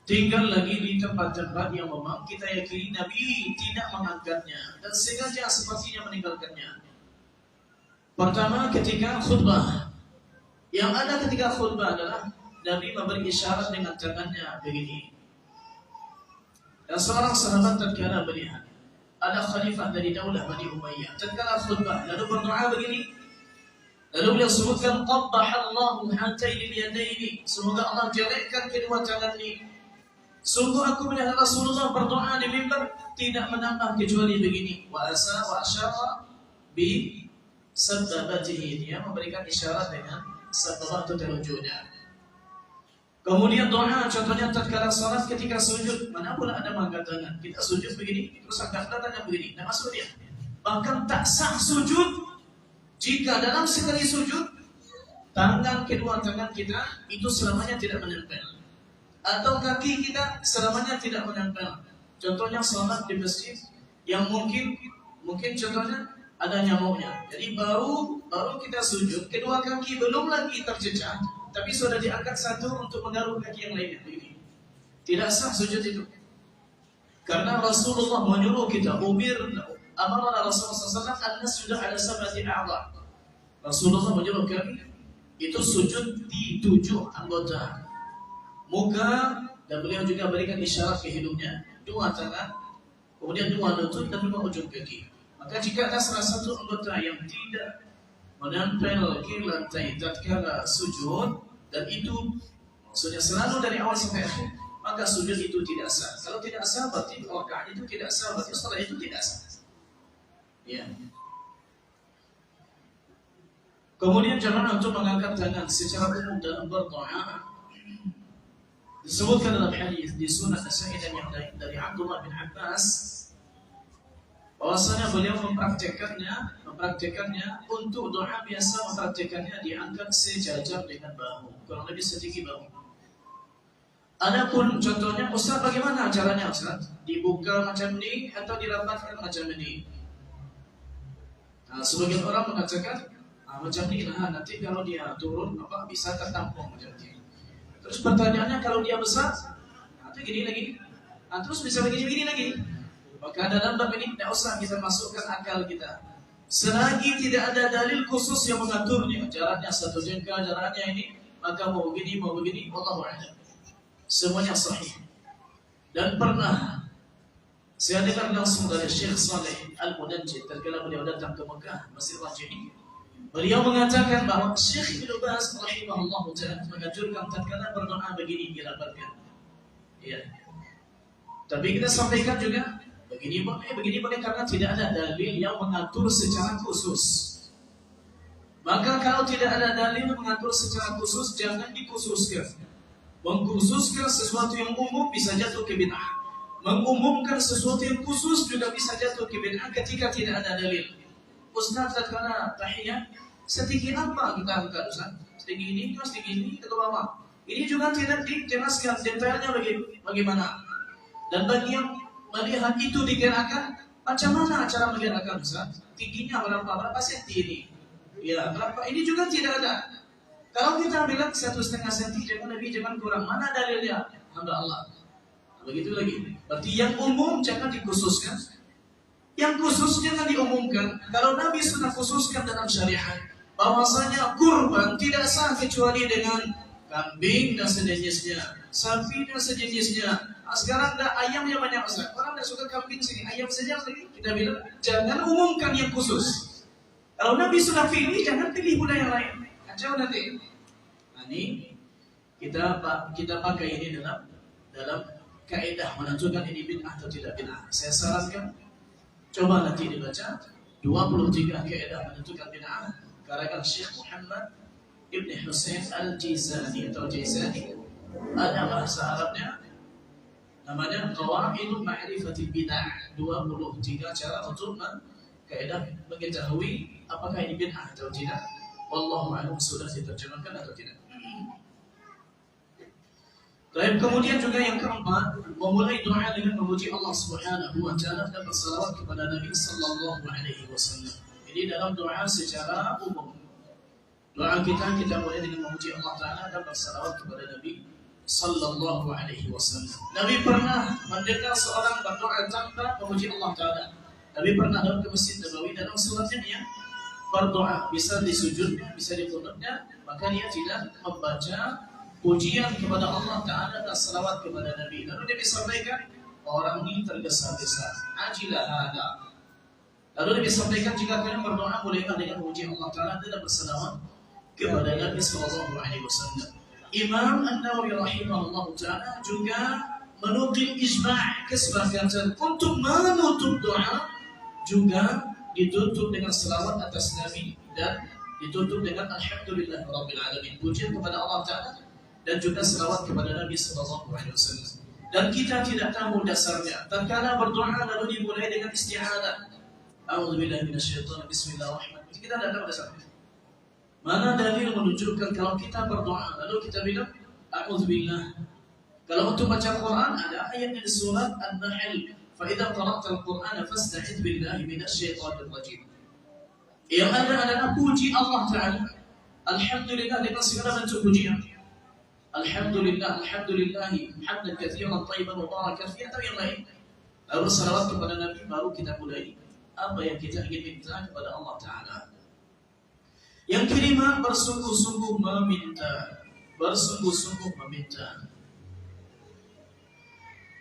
Tinggal lagi di tempat-tempat yang memang kita yakini Nabi tidak mengangkatnya dan sengaja sepertinya meninggalkannya. Pertama, ketika khutbah. Yang ada ketika khutbah adalah Nabi memberi isyarat dengan tangannya begini. Dan seorang sahabat tatkala melihat ada khalifah dari daulah Bani Umayyah tatkala khutbah lalu berdoa begini. Lalu beliau sebutkan qabbahallahu hataini biyadaini, semoga Allah jelekkan kedua tangan ini. Sungguh aku melihat Rasulullah berdoa di mimbar tidak menambah kecuali begini. Wa asyara bi sababatihi, dia memberikan isyarat dengan sababatu telunjuknya. Kemudian doa contohnya tatkala salat ketika sujud, mana pula ada mengangkat tangan. Kita sujud begini, terus angkat tangan begini. Nah maksudnya bahkan tak sah sujud jika dalam sekali sujud tangan kedua tangan kita itu selamanya tidak menempel, atau kaki kita selamanya tidak menempel. Contohnya salat di masjid yang mungkin contohnya ada nyamuknya. Jadi baru kita sujud, kedua kaki belum lagi terjejak, tapi sudah diangkat satu untuk menggaruh kaki yang lainnya. Begini. Tidak sah sujud itu. Karena Rasulullah menyuruh kita, amarna Rasulullah SAW an-nasjuda ala sab'ati a'dha. Rasulullah menyuruh kami itu sujud di 7 anggota. Muka, dan beliau juga berikan isyarat ke hidungnya, 2 tangan, kemudian 2 lutut dan 2 ujung kaki. Maka jika ada salah satu anggota yang tidak menempel ke lantai tatkala sujud, dan itu maksudnya selalu dari awal sampai akhir, maka sujud itu tidak sah. Kalau tidak sah, berarti rakaat itu tidak sah, berarti salat itu tidak sah. Ya. Kemudian jangan untuk mengangkat tangan secara umum dalam berdoa. Disebutkan dalam hadis di Sunan Nasa'i dan yang lain dari Abdullah bin Abbas bahwasanya beliau mempraktekannya untuk doa biasa, mempraktekannya diangkat sejajar dengan bahu, kurang lebih setinggi bahu. Adapun contohnya, Ustaz bagaimana caranya Ustaz? Dibuka macam ini atau dirapatkan macam ini? Nah, sebagian orang mengatakan macam ini, nah nanti kalau dia turun bisa tertampung macam ini. Terus pertanyaannya kalau dia besar, atau gini lagi, terus bisa begini lagi. Maka dalam bab ini tidak usah kita masukkan akal kita. Selagi tidak ada dalil khusus yang mengaturnya, jaraknya 1 jengkal, jaraknya ini, maka mau begini, wallahu a'lam. Semuanya sahih. Dan pernah saya dengar langsung dari Syekh Saleh Al-Munajjid tatkala beliau datang ke Mekah, Masjid Rajini. Beliau mengatakan bahwa Syekh Ibnu Baz rahimahullah ta'ala menganjurkan tatkala berdoa begini dirapatkan. Ya. Tapi kita sampaikan juga begini boleh karena tidak ada dalil yang mengatur secara khusus. Maka kalau tidak ada dalil mengatur secara khusus, jangan dikhususkan. Mengkhususkan sesuatu yang umum bisa jatuh ke bid'ah. Mengumumkan sesuatu yang khusus juga bisa jatuh ke bid'ah ketika tidak ada dalil. Ustaz, tatkala tahiyat, setinggi apa kita angkat Ustaz? Setinggi ini, setinggi ini, ke bawah. Ini juga tidak dijelaskan detailnya bagaimana. Dan bagi yang melihat itu digerakkan, macam mana cara menggerakkan Ustaz? Tingginya berapa senti ini? Ya, berapa? Ini juga tidak ada. Kalau kita bilang 1,5 senti, jangan lebih, jangan kurang. Mana dalilnya? Hamba Allah. Begitu lagi. Berarti yang umum jangan dikhususkan. Yang khusus jangan diumumkan. Kalau Nabi sudah khususkan dalam syariat, bahwasanya kurban tidak sah kecuali dengan kambing dan sejenisnya, sapi dan sejenisnya. Sekarang ada ayam yang banyak Ustaz. Orang tidak suka kambing sini, ayam saja lagi. Kita bilang jangan umumkan yang khusus. Kalau Nabi sudah pilih, jangan pilih budaya yang lain. Kacau nanti. Nah, ini kita pakai ini dalam kaidah menentukan ini bid'ah atau tidak bid'ah. Saya sarankan coba nanti dibaca 23 kaidah menentukan bid'ah karangan Syekh Muhammad Ibn Husain Al-Jizani atau Jizani. Ada bahasa Arabnya namanya Qawaidul Ma'rifatil Bid'ah. 23 cara untuk kaidah mengetahui apakah ini bid'ah atau tidak. Wallahu a'lam, sudah diterjemahkan atau tidak. Baik, kemudian juga yang keempat, memulai doa dengan memuji Allah Subhanahu wa taala dan bersalawat kepada Nabi sallallahu alaihi wasallam. Ini dalam doa secara umum. Doa kita mulai dengan memuji Allah taala dan bersalawat kepada Nabi sallallahu alaihi wasallam. Nabi pernah mendengar seorang berdoa tanpa memuji Allah taala. Nabi pernah dalam ke Masjid Nabawi dalam salatnya dia berdoa, bisa di sujudnya, bisa di qunutnya, maka dia tidak membaca pujian kepada Allah Ta'ala dan salawat kepada Nabi. Lalu dia disampaikan, orang ini tergesa-gesa, ajilah hada. Lalu dia disampaikan, jika kalian berdoa, bolehkah dengan memuji Allah Ta'ala dan bersalawat kepada Nabi SAW. Imam An-Nawawi rahimahullah Ta'ala juga menukil ijma' kesepakatan untuk menutup doa juga ditutup dengan salawat atas Nabi dan ditutup dengan alhamdulillah rabbil alamin, pujian kepada Allah Ta'ala dan juga salawat kepada Nabi sallallahu alaihi wasallam. Dan kita tidak tahu dasarnya. Tatkala berdoa lalu dimulai dengan isti'adzah. A'udzubillahi minasyaitonir bismillahirrahmanirrahim. Kita tidak tahu dasarnya. Mana dalil menunjukkan kalau kita berdoa lalu kita bilang a'udzubillah. Kalau untuk baca Quran ada ayatnya di surat An-Nahl, fa idza qara'tal Qur'ana fasta'idz billahi minasyaitonir rajim. Yang ada adalah puji Allah Ta'ala. Alhamdulillah dengan segala bentuk pujian. Alhamdulillah, alhamdulillahi hamdan katsiran thayyiban mubarakan fihi atau yang lain. Lalu salawat kepada Nabi, baru kita mulai apa yang kita ingin minta kepada Allah Ta'ala. Yang kelima, bersungguh-sungguh meminta. Bersungguh-sungguh meminta.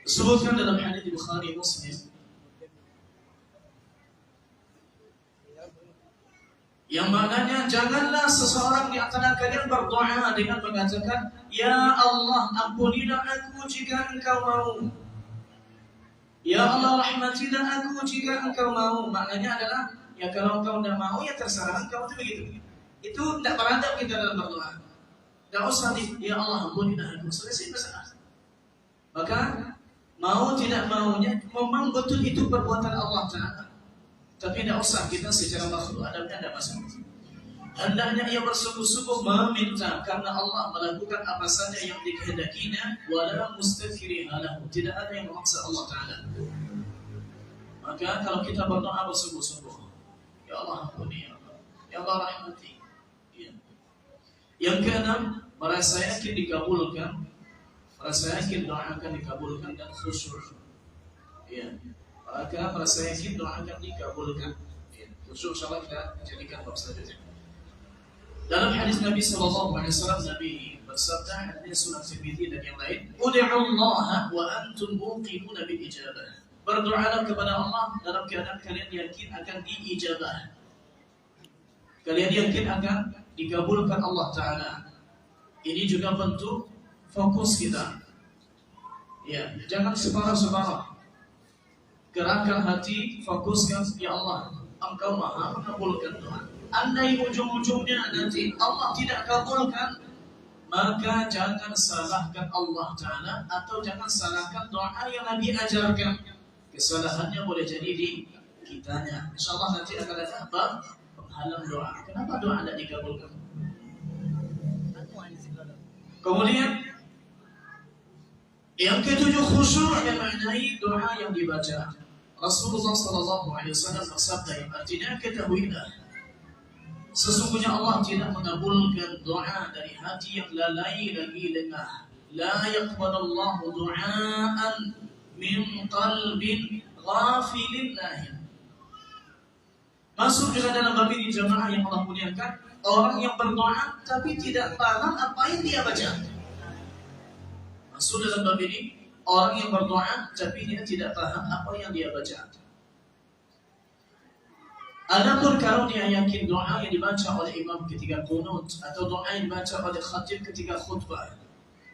Disebutkan dalam hadits Bukhari Muslim yang maknanya, janganlah seseorang di antara kalian berdoa dengan mengatakan, ya Allah ampunilah aku jika engkau mau, ya Allah rahmatilah aku jika engkau mau. Maknanya adalah, ya kalau engkau tidak mau ya terserah engkau, itu begitu. Itu tidak beradab kita dalam berdoa. Tidak usah ya Allah ampunilah aku, selesai masalah. Maka mau tidak maunya memang betul itu perbuatan Allah Ta'ala. Tapi tidak usah kita secara makhluk, adabnya tidak masalah. Hendaknya ia bersungguh-sungguh meminta karena Allah melakukan apa saja yang dikehendakinya, wala mustakriha lahu, tidak ada yang memaksa Allah Ta'ala. Maka kalau kita berdoa bersungguh-sungguh, ya Allah ampuni, ya Allah rahmati. Ya. Yang keenam, merasa yakin dikabulkan, merasa yakin doa akan dikabulkan dan khusyuk. Ya. Maka merasa yakin doa akan dikabulkan. Khusyuk insyaallah kita jadikan bab selanjutnya. Dalam hadis Nabi sallallahu alaihi wasallam, Nabi bersabda, hadis Sunan Tirmidzi dan yang lain, "Ud'ullaha wa antum muqinuna bil ijabah." Berdoalah kepada Allah dalam keadaan kalian yakin akan diijabah. Kalian yakin akan dikabulkan Allah Ta'ala. Ini juga bentuk fokus kita. Ya, jangan separah-separah. Gerakkan hati, fokuskan, ya Allah, Engkau Maha mengabulkan doa. Andai ujung-ujungnya nanti Allah tidak kabulkan, maka jangan salahkan Allah Ta'ala atau jangan salahkan doa yang Nabi ajarkan. Kesalahannya boleh jadi di kitanya. InsyaAllah nanti akan ada bab penghalang doa. Kenapa doa tidak dikabulkan? Kemudian yang ketujuh, khusyuk yang maknai doa yang dibaca. Rasulullah SAW bersabda yang artinya, ketahuilah, sesungguhnya Allah tidak mengabulkan doa dari hati yang lalai lagi lengah. La yaqbalullahu du'aan min qalbin ghafilin lahin. Masuk juga dalam bab ini jemaah yang Allah muliakan, orang yang berdoa tapi tidak paham apa yang dia baca. Masuk dalam bab ini orang yang berdoa tapi dia tidak paham apa yang dia baca. Adapun kalau dia yakin doa yang dibaca oleh imam ketika qunut atau doa yang dibaca oleh khatib ketika khutbah,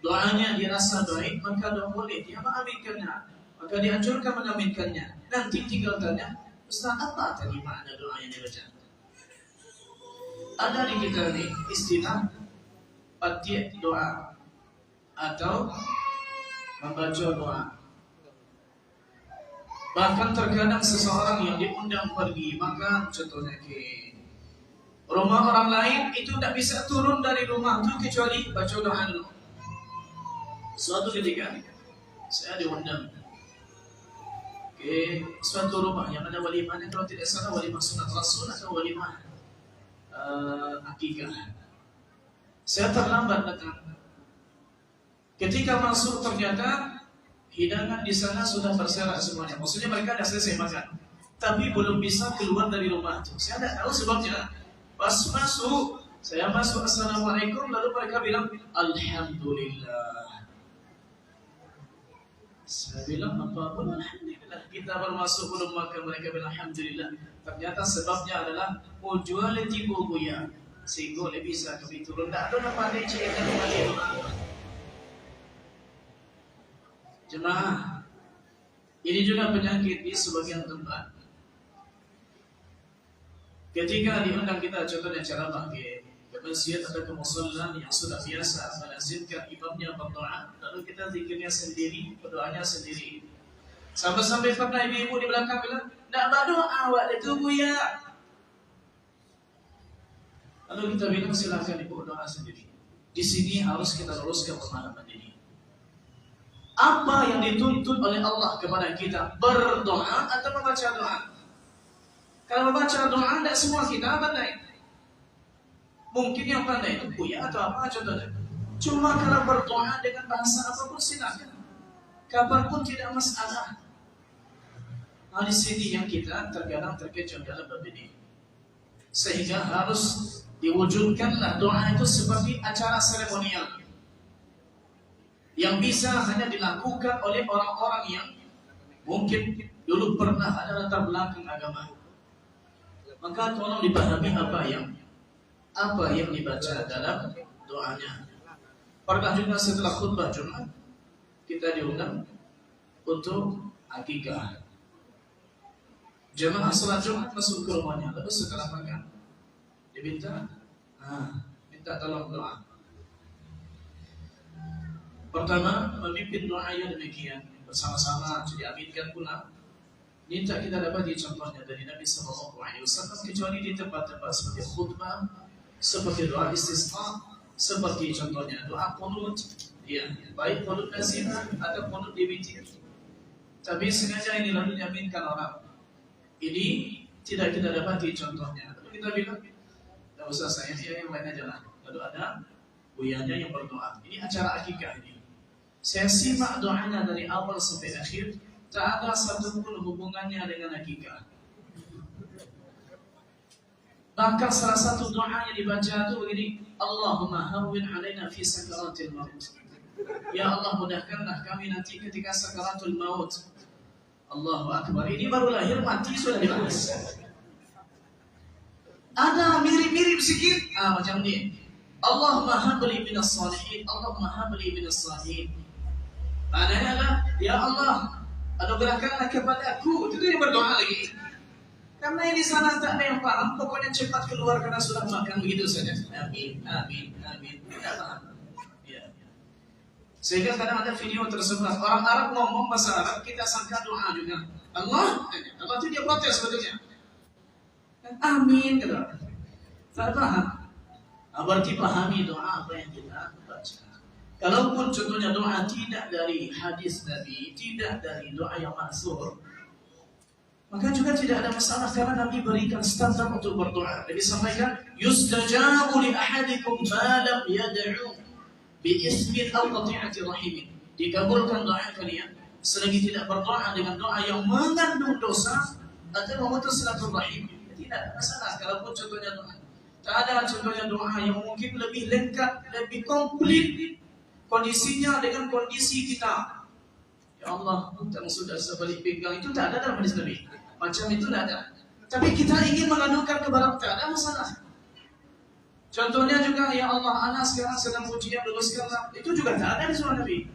doanya dirasa baik, maka doa boleh dia mengaminkannya, maka dianjurkan mengaminkannya. Nanti tinggal tanya, Ustaz, apa tadi makna doa yang dibaca? Ada di kita ini istilah patiq doa atau membaca doa. Bahkan terkadang seseorang yang diundang pergi makan, contohnya ke rumah orang lain, itu tidak bisa turun dari rumah itu kecuali baca doa dulu. Suatu ketika saya diundang ke suatu rumah yang ada walimahnya, kalau tidak salah walimah sunat rasul atau walimah akikah. Saya terlambat datang. Ketika masuk ternyata hidangan di sana sudah terserak semuanya. Maksudnya mereka sudah selesai makan, tapi belum bisa keluar dari rumah itu. Saya tidak tahu sebabnya. Pas masuk, saya masuk assalamualaikum, lalu mereka bilang alhamdulillah. Saya bilang apa pun alhamdulillah. Kita baru masuk belum makan, mereka bilang alhamdulillah. Ternyata sebabnya adalah jual tibu buya, sehingga lebih bisa kami turun. Tidak ada nama dia cerita itu. Jemaah, ini juga penyakit di sebagian tempat. Ketika diundang kita, contohnya ceramah ke masjid atau ke musalla yang sudah biasa melazimkan imamnya berdoa, lalu kita zikirnya sendiri, berdoanya sendiri. Sampai-sampai pernah ibu-ibu di belakang bilang, "Nak berdoa awak itu buya." Lalu kita bilang, silakan ibu doa sendiri. Di sini harus kita luruskan pemahaman ini. Apa yang dituntut oleh Allah kepada kita? Berdoa atau membaca doa? Kalau membaca doa, tidak semua kita pandai. Mungkin yang pandai itu buya atau apa contohnya. Cuma kalau berdoa dengan bahasa apapun silakan. Kapanpun tidak masalah. Nah, di sini yang kita terkadang terkecoh dalam bab ini. Sehingga harus diwujudkanlah doa itu seperti acara seremonial yang bisa hanya dilakukan oleh orang-orang yang mungkin dulu pernah ada latar belakang agama. Maka tolong dipahami apa yang dibaca dalam doanya. Pernah juga setelah khutbah Jumat kita diundang untuk akikah. Jemaah salat Jumat masuk ke rumahnya, lalu setelah makan diminta minta tolong doa. Pertama, memimpin doa yang demikian bersama-sama, jadi aminkan pula. Ini tak kita dapat contohnya dari Nabi SAW, kecuali di tempat-tempat seperti khutbah, seperti doa istisqa, seperti contohnya doa qunut, ya, baik qunut nazilah atau qunut di witir. Tapi sengaja ini lalu diaminkan orang. Ini tidak kita dapati contohnya. Lalu kita bilang, tidak usah saya, yang lain aja lah. Lalu ada buyanya yang berdoa. Ini acara akikah ini. Saya simak doanya dari awal sampai akhir, tak ada satupun hubungannya dengan akikah. Bahkan salah satu doa yang dibaca itu begini, Allahumma hawwin alaina fi sakaratil maut. Ya Allah, mudahkanlah kami nanti ketika sakaratul maut. Allahu Akbar. Ini baru lahir, mati sudah dibahas. Ada mirip-mirip sikit, macam ni. Allahumma habli minas salihin, Allahumma habli minas salihin. Maknanya adalah, ya Allah, anugerahkanlah kepadaku. Itu dia berdoa lagi. Karena yang di sana tak ada yang paham, pokoknya cepat keluar karena sudah makan begitu saja. Amin, amin, amin. Tidak paham. Ya. Sehingga kadang ada video tersebar orang Arab ngomong bahasa Arab, kita sangka doa juga. Allah itu dia protes sebetulnya. Amin, kata. Tak paham. Berarti pahami doa apa yang kita baca. Kalaupun contohnya doa tidak dari hadis Nabi, tidak dari doa yang mansur, maka juga tidak ada masalah karena Nabi berikan standar untuk berdoa. Nabi sampaikan, yustajabu li ahadikum ma lam yad'u bi ismin aw qati'ati rahim. Dikabulkan doa kalian selagi tidak berdoa dengan doa yang mengandung dosa atau memutus silaturahim. Tidak ada masalah kalaupun contohnya doa. Tak ada contohnya doa yang mungkin lebih lengkap, lebih komplit kondisinya dengan kondisi kita. Ya Allah, hutang sudah sebalik pinggang, itu tak ada dalam hadis Nabi. Macam itu tak ada. Tapi kita ingin mengadukan kepada tak ada masalah. Contohnya juga, ya Allah, anak sekarang sedang ujian, luluskanlah. Itu juga tak ada di sunnah Nabi.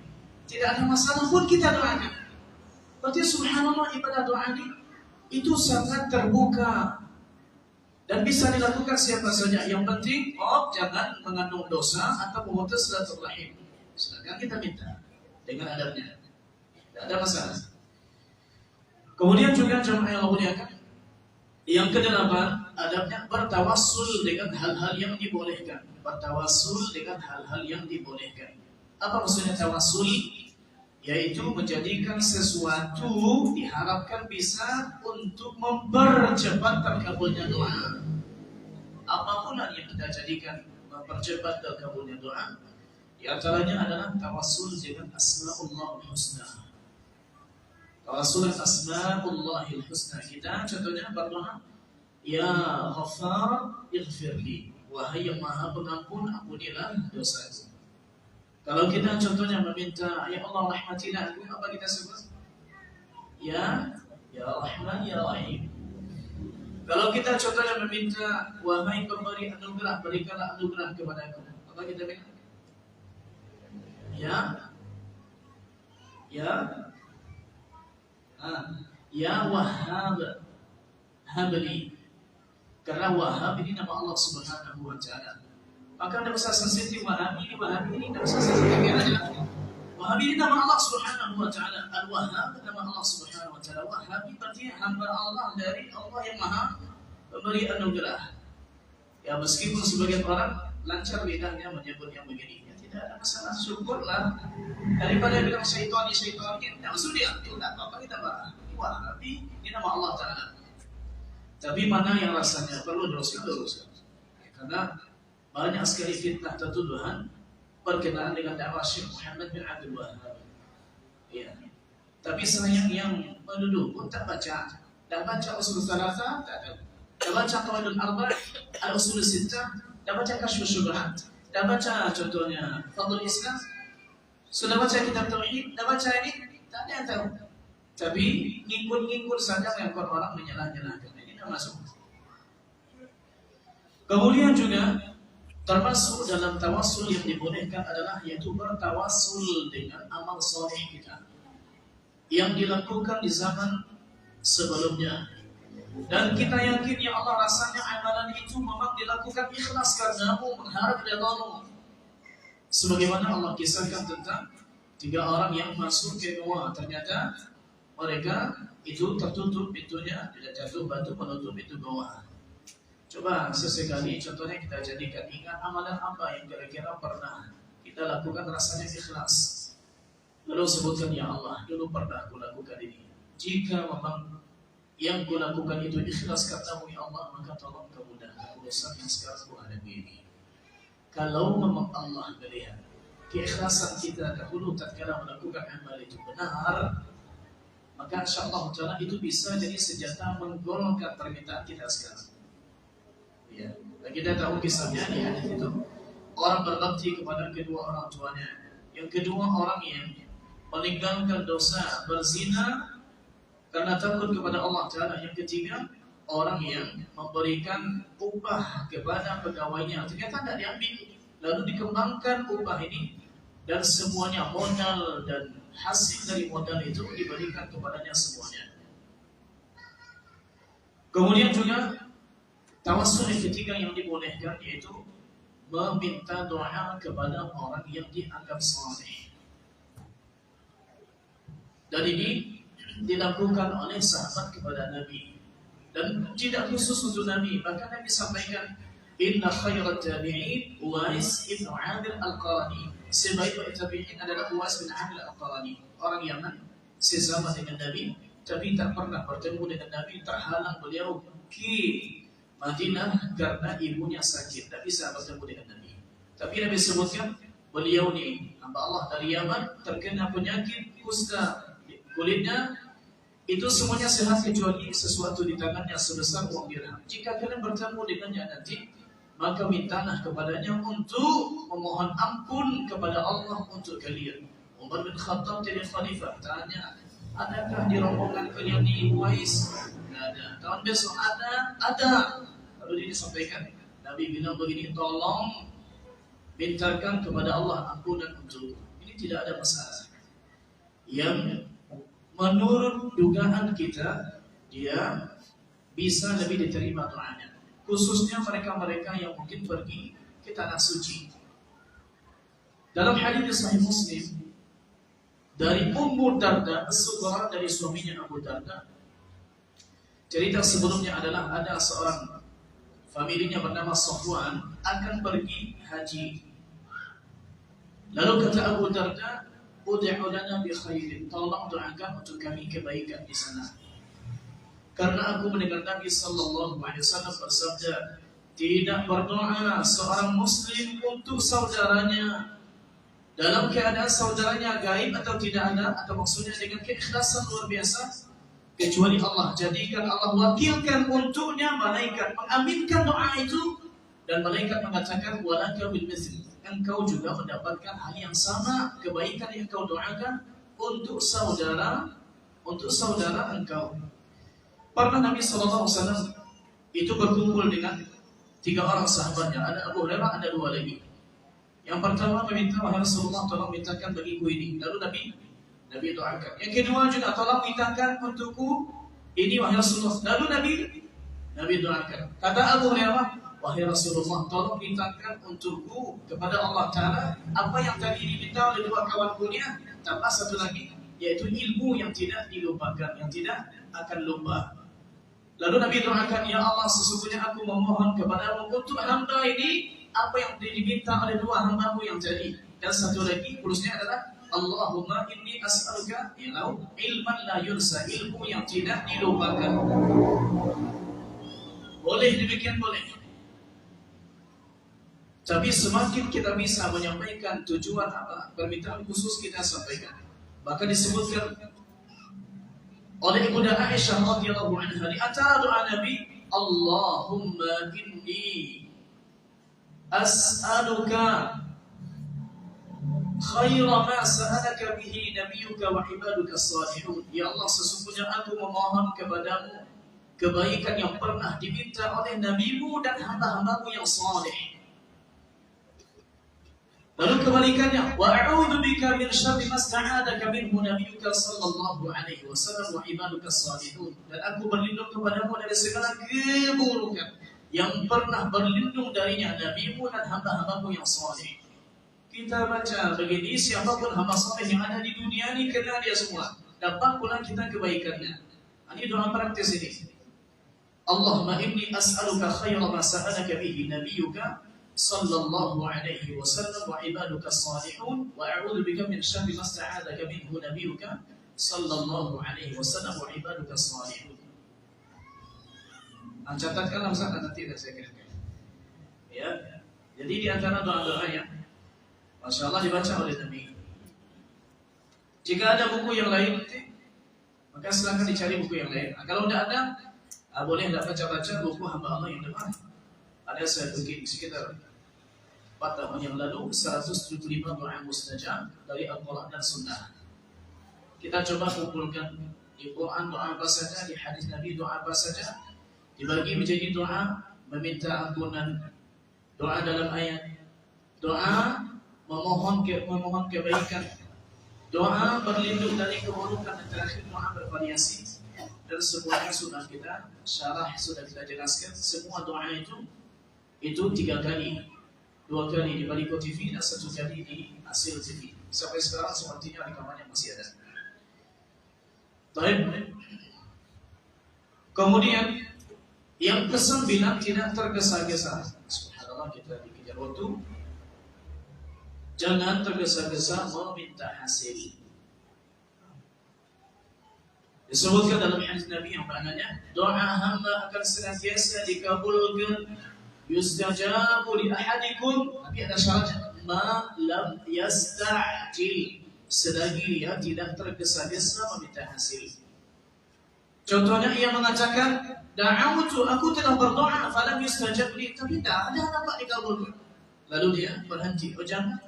Tidak ada masalah pun kita doakan. Berarti subhanallah ibadah doa ini itu sangat terbuka dan bisa dilakukan siapa saja. Yang penting, jangan mengandung dosa atau memutus silaturahim. Sedangkan kita minta dengan adabnya, tidak ada masalah. Kemudian juga jemaah yang Allah muliakan, yang kedelapan, adabnya bertawassul dengan hal-hal yang dibolehkan. Bertawassul dengan hal-hal yang dibolehkan. Apa maksudnya tawassul? Yaitu menjadikan sesuatu diharapkan bisa untuk mempercepat terkabulnya doa. Apapun yang kita jadikan mempercepat terkabulnya doa, di antaranya adalah tawassul dengan asma'ullahil husna. Tawassul asma'ullahil husna. Kita contohnya berdoa, ya Ghaffar ighfirli, wahai yang maha pengampun, ampunilah dosaku. Kalau kita contohnya meminta, ya Allah rahmatilah aku, apa kita sebut? Ya Rahman, ya Rahim. Kalau kita contohnya meminta, wahai pemberi anugerah, berikanlah anugerah kepadaku, apa kita bilang? Ya Wahhab, habli. Karena Wahhab ini nama Allah Subhanahu wa Ta'ala. Maka tidak usah sensitif Wahhab ini tidak usah sensitif aja. Wahhab ini nama Allah Subhanahu wa Ta'ala. Al-Wahhab nama Allah Subhanahu wa Ta'ala. Wahhab berarti hamba Allah dari Allah yang Maha Pemberi anugerah. Ya meskipun sebagian orang lancar lidahnya menyebut yang begini, ya tidak ada masalah, syukurlah. Daripada bilang syaitan, langsung dia, tidak apa-apa kita bahas. Wahhab ini nama Allah Ta'ala. Tapi mana yang rasanya perlu luruskan. Karena banyak sekali fitnah tertuduhan berkenaan dengan dakwah Syekh Muhammad bin Abdul Wahhab. Ya. Tapi sayang yang menuduh pun tak baca. Tak baca usul thalatha, tak ada. Tak baca qawaidul arba', al-usul sittah, tak baca kasyfus syubhat, tak baca contohnya Fadlul Islam. Sudah baca kitab tauhid, tak baca ini, tak ada yang tahu. Tapi ngikut-ngikut saja yang orang menyalah-nyalahkan. Ini tidak masuk. Kemudian juga termasuk dalam tawassul yang dibolehkan adalah yaitu bertawassul dengan amal soleh kita yang dilakukan di zaman sebelumnya. Dan kita yakin ya Allah rasanya amalan itu memang dilakukan ikhlas karenamu, mengharap ridhamu. Sebagaimana Allah kisahkan tentang 3 orang yang masuk ke gua, ternyata mereka itu tertutup pintunya, tidak jatuh batu menutup pintu gua. Coba sesekali contohnya kita jadikan ingat amalan apa yang kira-kira pernah kita lakukan rasanya ikhlas. Lalu sebutkan ya Allah, dulu pernah aku lakukan ini. Jika memang yang ku lakukan itu ikhlas katamu ya Allah, maka tolong kemudahkan urusan yang sekarang ku hadapi ini. Kalau memang Allah melihat keikhlasan kita dahulu tatkala melakukan amal itu benar, maka insyaallah taala itu bisa jadi senjata menggolkan permintaan kita sekarang. Ya, kita tahu kisahnya di hadis itu. Orang berbakti kepada kedua orang tuanya. Yang kedua orang yang meninggalkan dosa berzina karena takut kepada Allah Ta'ala. Yang ketiga orang yang memberikan upah kepada pegawainya, ternyata tidak diambil, lalu dikembangkan upah ini dan semuanya modal dan hasil dari modal itu diberikan kepadanya semuanya. Kemudian juga tawassul yang ketiga yang dibolehkan yaitu meminta doa kepada orang yang dianggap saleh. Dan ini dilakukan oleh sahabat kepada Nabi dan tidak khusus untuk Nabi. Bahkan Nabi sampaikan, inna khairat tabi'in Uwais ibn Amir al-Qarani. Sebaik-baik tabi'in adalah Uwais bin Amir al-Qarani, orang Yaman sesama dengan Nabi, tapi tak pernah bertemu dengan Nabi. Terhalang beliau ke Madinah karena ibunya sakit, tak bisa bertemu dengan Nabi. Tapi Nabi sebutkan beliau ni hamba Allah dari Yaman terkena penyakit kusta kulitnya, itu semuanya sehat kecuali sesuatu di tangannya sebesar uang dirham. Jika kalian bertemu dengannya nanti, maka mintalah kepadanya untuk memohon ampun kepada Allah untuk kalian. Umar bin Khattab jadi khalifah, tanya, adakah di rombongan kalian di Uwais? Tidak ada. Tahun besok ada. Lalu dia disampaikan, Nabi bilang begini, tolong mintakan kepada Allah ampunan untuk. Ini tidak ada masalah. Yang menurut dugaan kita, dia bisa lebih diterima doanya. Khususnya mereka-mereka yang mungkin pergi ke tanah suci. Dalam hadis Sahih Muslim dari Ummu Darda, as-Sughra, dari suaminya Abu Darda, cerita sebelumnya adalah ada seorang familinya bernama Safwan akan pergi haji. Lalu kata Abu Darda, ud'u lana bi khairin, tolong doakan untuk kami kebaikan di sana. Karena aku mendengar Nabi sallallahu alaihi wasallam bersabda, tidak berdoa seorang muslim untuk saudaranya dalam keadaan saudaranya gaib atau tidak ada, atau maksudnya dengan keikhlasan luar biasa, kecuali Allah jadikan, Allah wakilkan untuknya malaikat mengaminkan doa itu, dan malaikat mengatakan walaka bil mithl, engkau juga mendapatkan hal yang sama, kebaikan yang kau doakan untuk saudara engkau. Pernah Nabi SAW itu berkumpul dengan 3 orang sahabatnya, ada Abu Hurairah, ada 2 lagi. Yang pertama meminta, wahai Rasulullah, tolong mintakan bagiku ini. Lalu Nabi doakan. Yang kedua juga, tolong mintakan untukku ini, wahai Rasulullah. Lalu Nabi doakan. Kata Abu Hurairah, wahai Rasulullah, tolong mintakan untukku kepada Allah Ta'ala apa yang tadi diminta oleh 2 kawankunya, tambah 1 lagi, yaitu ilmu yang tidak dilupakan, yang tidak akan lupa. Lalu Nabi doakan, ya Allah, sesungguhnya aku memohon kepadamu untuk hamba ini apa yang diminta oleh 2 hambamu yang tadi. Dan 1 lagi, plusnya adalah Allahumma inni as'aluka ilman la yursa, ilmu yang tidak dilupakan. Boleh demikian, boleh. Tapi semakin kita bisa menyampaikan tujuan apa, permintaan khusus kita sampaikan. Maka disebutkan oleh Ibunda Aisyah radhiyallahu anha di antara doa Nabi, Allahumma inni as'aluka khaira ma sa'alaka bihi nabiyyuka wa ibaduka salihun. Ya Allah, sesungguhnya aku memohon kepadamu kebaikan yang pernah diminta oleh nabimu dan hamba-hambamu yang saleh. Lalu kebalikannya, wa a'udzu bika min syarri ma sta'adaka minhu nabiyyuka sallallahu alaihi wasallam wa ibaduka salihun. Dan aku berlindung kepadamu dari segala keburukan yang pernah berlindung darinya nabimu dan hamba-hambamu yang saleh. Kita baca begini, siapapun hamba saleh yang ada di dunia ini, kena dia semua, dapat pula kita kebaikannya. Ini doa praktis ini. Allahumma inni as'aluka khaira ma sa'alaka bihi nabiyyuka sallallahu alaihi wasallam wa ibaduka salihun wa a'udzu bika min syarri ma sta'adaka minhu nabiyyuka sallallahu alaihi wasallam wa ibaduka salihun. Catatkanlah Ustaz, nanti saya kirimkan. Ya. Jadi di antara doa-doa yang Masya Allah dibaca oleh Nabi. Jika ada buku yang lain, maka silakan dicari buku yang lain. Kalau tidak ada, boleh tidak baca-baca buku hamba Allah yang depan. Ada saya bikin sekitar 4 tahun yang lalu 175 doa mustajab dari Al-Quran dan Sunnah. Kita coba kumpulkan di Quran doa apa saja, di hadis Nabi doa apa saja, dibagi menjadi doa meminta ampunan, doa dalam ayat, doa memohon kebaikan. Doa berlindung dari keburukan, dan terakhir doa bervariasi. Dan semuanya sudah kita syarah, sudah kita jelaskan. Semua doa itu 3 kali, 2 kali di Baliko TV dan 1 kali di Hasil TV. Sampai sekarang sepertinya rekamannya masih ada. Baik. Kemudian yang ke-9 tidak tergesa-gesa. Subhanallah, kita dikejar waktu. Jangan tergesa-gesa meminta hasil. Disebutkan dalam hadis Nabi yang maknanya doa hamba akan senantiasa dikabulkan. Yustajabu li ahadikum, tapi ada syaratnya, ma lam yasta'jil, selagi ia tidak tergesa-gesa meminta hasil. Contohnya ia mengatakan, da'awtu, aku telah berdoa, falam yustajab li, tapi tidak ada nampak dikabulkan. Lalu dia berhenti. Oh jangan.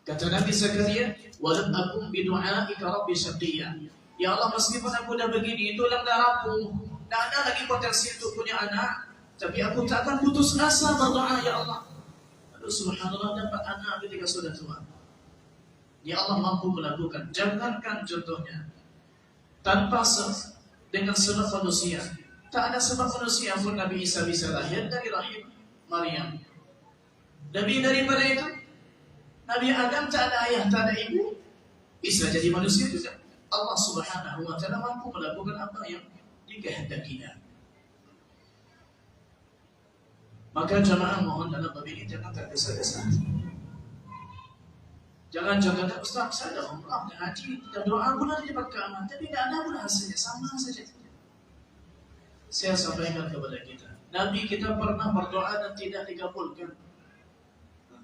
Kata Nabi Zakaria, walam akum bidu'aika rabbi syaqiyya. Ya Allah, meskipun aku dah begini, tulang darahku, tak ada lagi potensi untuk punya anak, tapi aku tak akan putus asa berdoa, ya Allah. Lalu subhanallah, dapat anak ketika sudah tua. Ya Allah mampu melakukan. Jangankan contohnya tanpa dengan sebab manusia. Tak ada sebab manusia pun Nabi Isa bisa lahir dari rahim Maryam. Nabi daripada itu, Nabi Adam tak ada ayah, tak ada ibu, bisa jadi manusia juga. Allah Subhanahu wa ta'ala mampu melakukan apa yang dikehendakinya. Maka jamaah mohon dalam bab ini jangan tergesa-gesa. Jangan Ustaz, saya dah umrah, dah haji, dah doa pun ada dapat keamanan, tapi tidak ada pun hasilnya, sama saja. Saya sampaikan kepada kita, Nabi kita pernah berdoa dan tidak dikabulkan.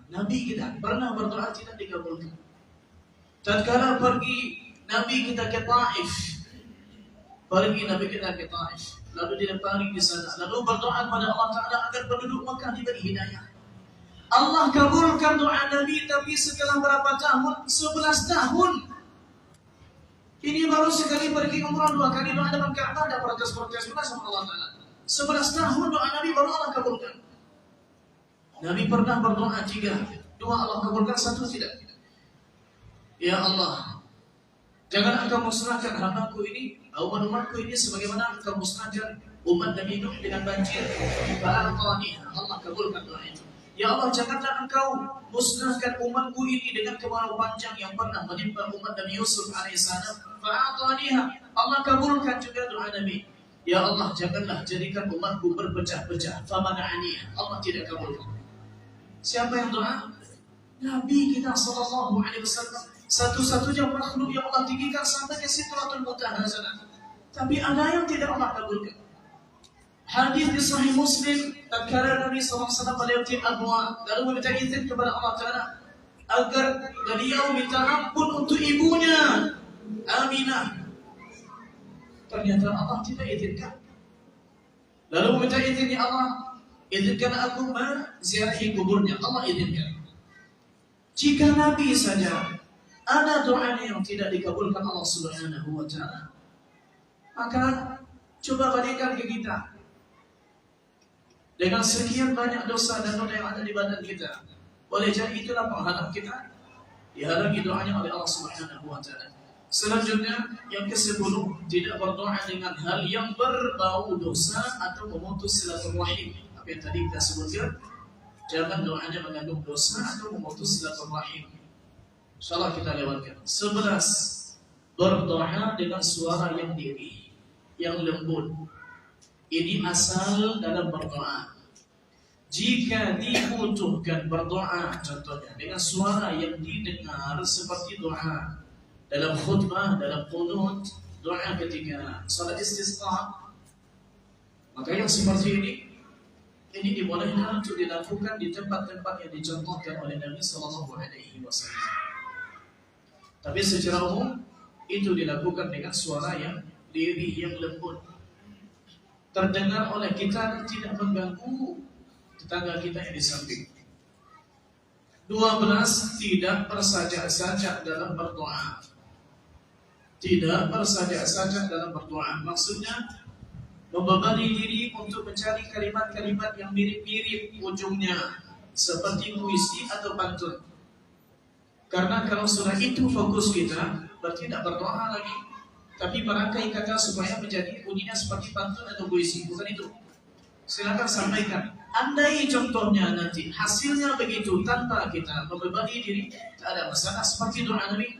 Nabi kita pernah berdoa tidak dikabulkan. Tatkala pergi Nabi kita ke Taif, lalu dia pergi di sana, lalu berdoa kepada Allah Taala agar penduduk Makkah diberi hidayah. Allah kabulkan doa Nabi, tapi setelah berapa tahun? 11 tahun. Ini baru sekali pergi umrah, 2 kali doa dalam Ka'bah, ada protes-protes juga sama Allah Taala. 11 tahun doa Nabi baru Allah kabulkan. Nabi pernah berdoa 3, 2 Allah kabulkan, 1 tidak. Ya Allah, jangan engkau musnahkan hambaku ini, umat-umatku ini sebagaimana engkau musnahkan umat Nabi Nuh dengan banjir. Allah kabulkan doa itu. Ya Allah, janganlah engkau musnahkan umatku ini dengan kemarau panjang yang pernah menimpa umat Nabi Yusuf alaihissalam. Allah kabulkan juga doa Nabi. Ya Allah, janganlah jadikan umatku berpecah-pecah. Allah tidak kabulkan. Siapa yang doa? Nabi kita sallallahu alaihi wasallam. Satu-satunya makhluk yang Allah tinggikan sampai ke Sidratul Muntaha sana. Tapi ada yang tidak Allah kabulkan. Hadis di Sahih Muslim, tatkala Nabi SAW melewati Abwa, lalu meminta izin kepada Allah Taala agar beliau minta ampun untuk ibunya Aminah. Ternyata Allah tidak izinkan. Lalu meminta izin, ya Allah, izinkan aku menziarahi kuburnya. Allah izinkan. Jika Nabi saja ada doanya yang tidak dikabulkan Allah Subhanahu wa Ta'ala, maka coba bandingkan ke kita dengan sekian banyak dosa dan noda yang ada di badan kita. Boleh jadi itulah penghalang kita dihalangi doanya oleh Allah Subhanahu wa Ta'ala. Selanjutnya yang ke-10, tidak berdoa dengan hal yang berbau dosa atau memutus silaturahim. Apa yang tadi kita sebutkan, jangan doanya mengandung dosa atau memutus silaturahim. InsyaAllah kita lewatkan. 11, berdoa dengan suara yang lirih, yang lembut. Ini asal dalam berdoa. Jika dibutuhkan berdoa, contohnya dengan suara yang didengar seperti doa dalam khutbah, dalam qunut, doa ketika salat istisqa, maka yang seperti ini dibolehkan untuk dilakukan di tempat-tempat yang dicontohkan oleh Nabi Sallallahu Alaihi Wasallam. Tapi secara umum itu dilakukan dengan suara yang lirih, yang lembut, terdengar oleh kita dan tidak mengganggu tetangga kita yang di samping. 12, tidak bersajak-sajak dalam berdoa. Tidak bersajak-sajak dalam berdoa. Maksudnya membebani diri untuk mencari kalimat-kalimat yang mirip-mirip ujungnya, seperti puisi atau pantun. Karena kalau sudah itu fokus kita, berarti tidak berdoa lagi, tapi merangkai kata supaya menjadi bunyinya seperti pantun atau puisi, bukan itu. Silakan sampaikan. Andai contohnya nanti hasilnya begitu tanpa kita membebani diri, tak ada masalah. Seperti doa Nabi,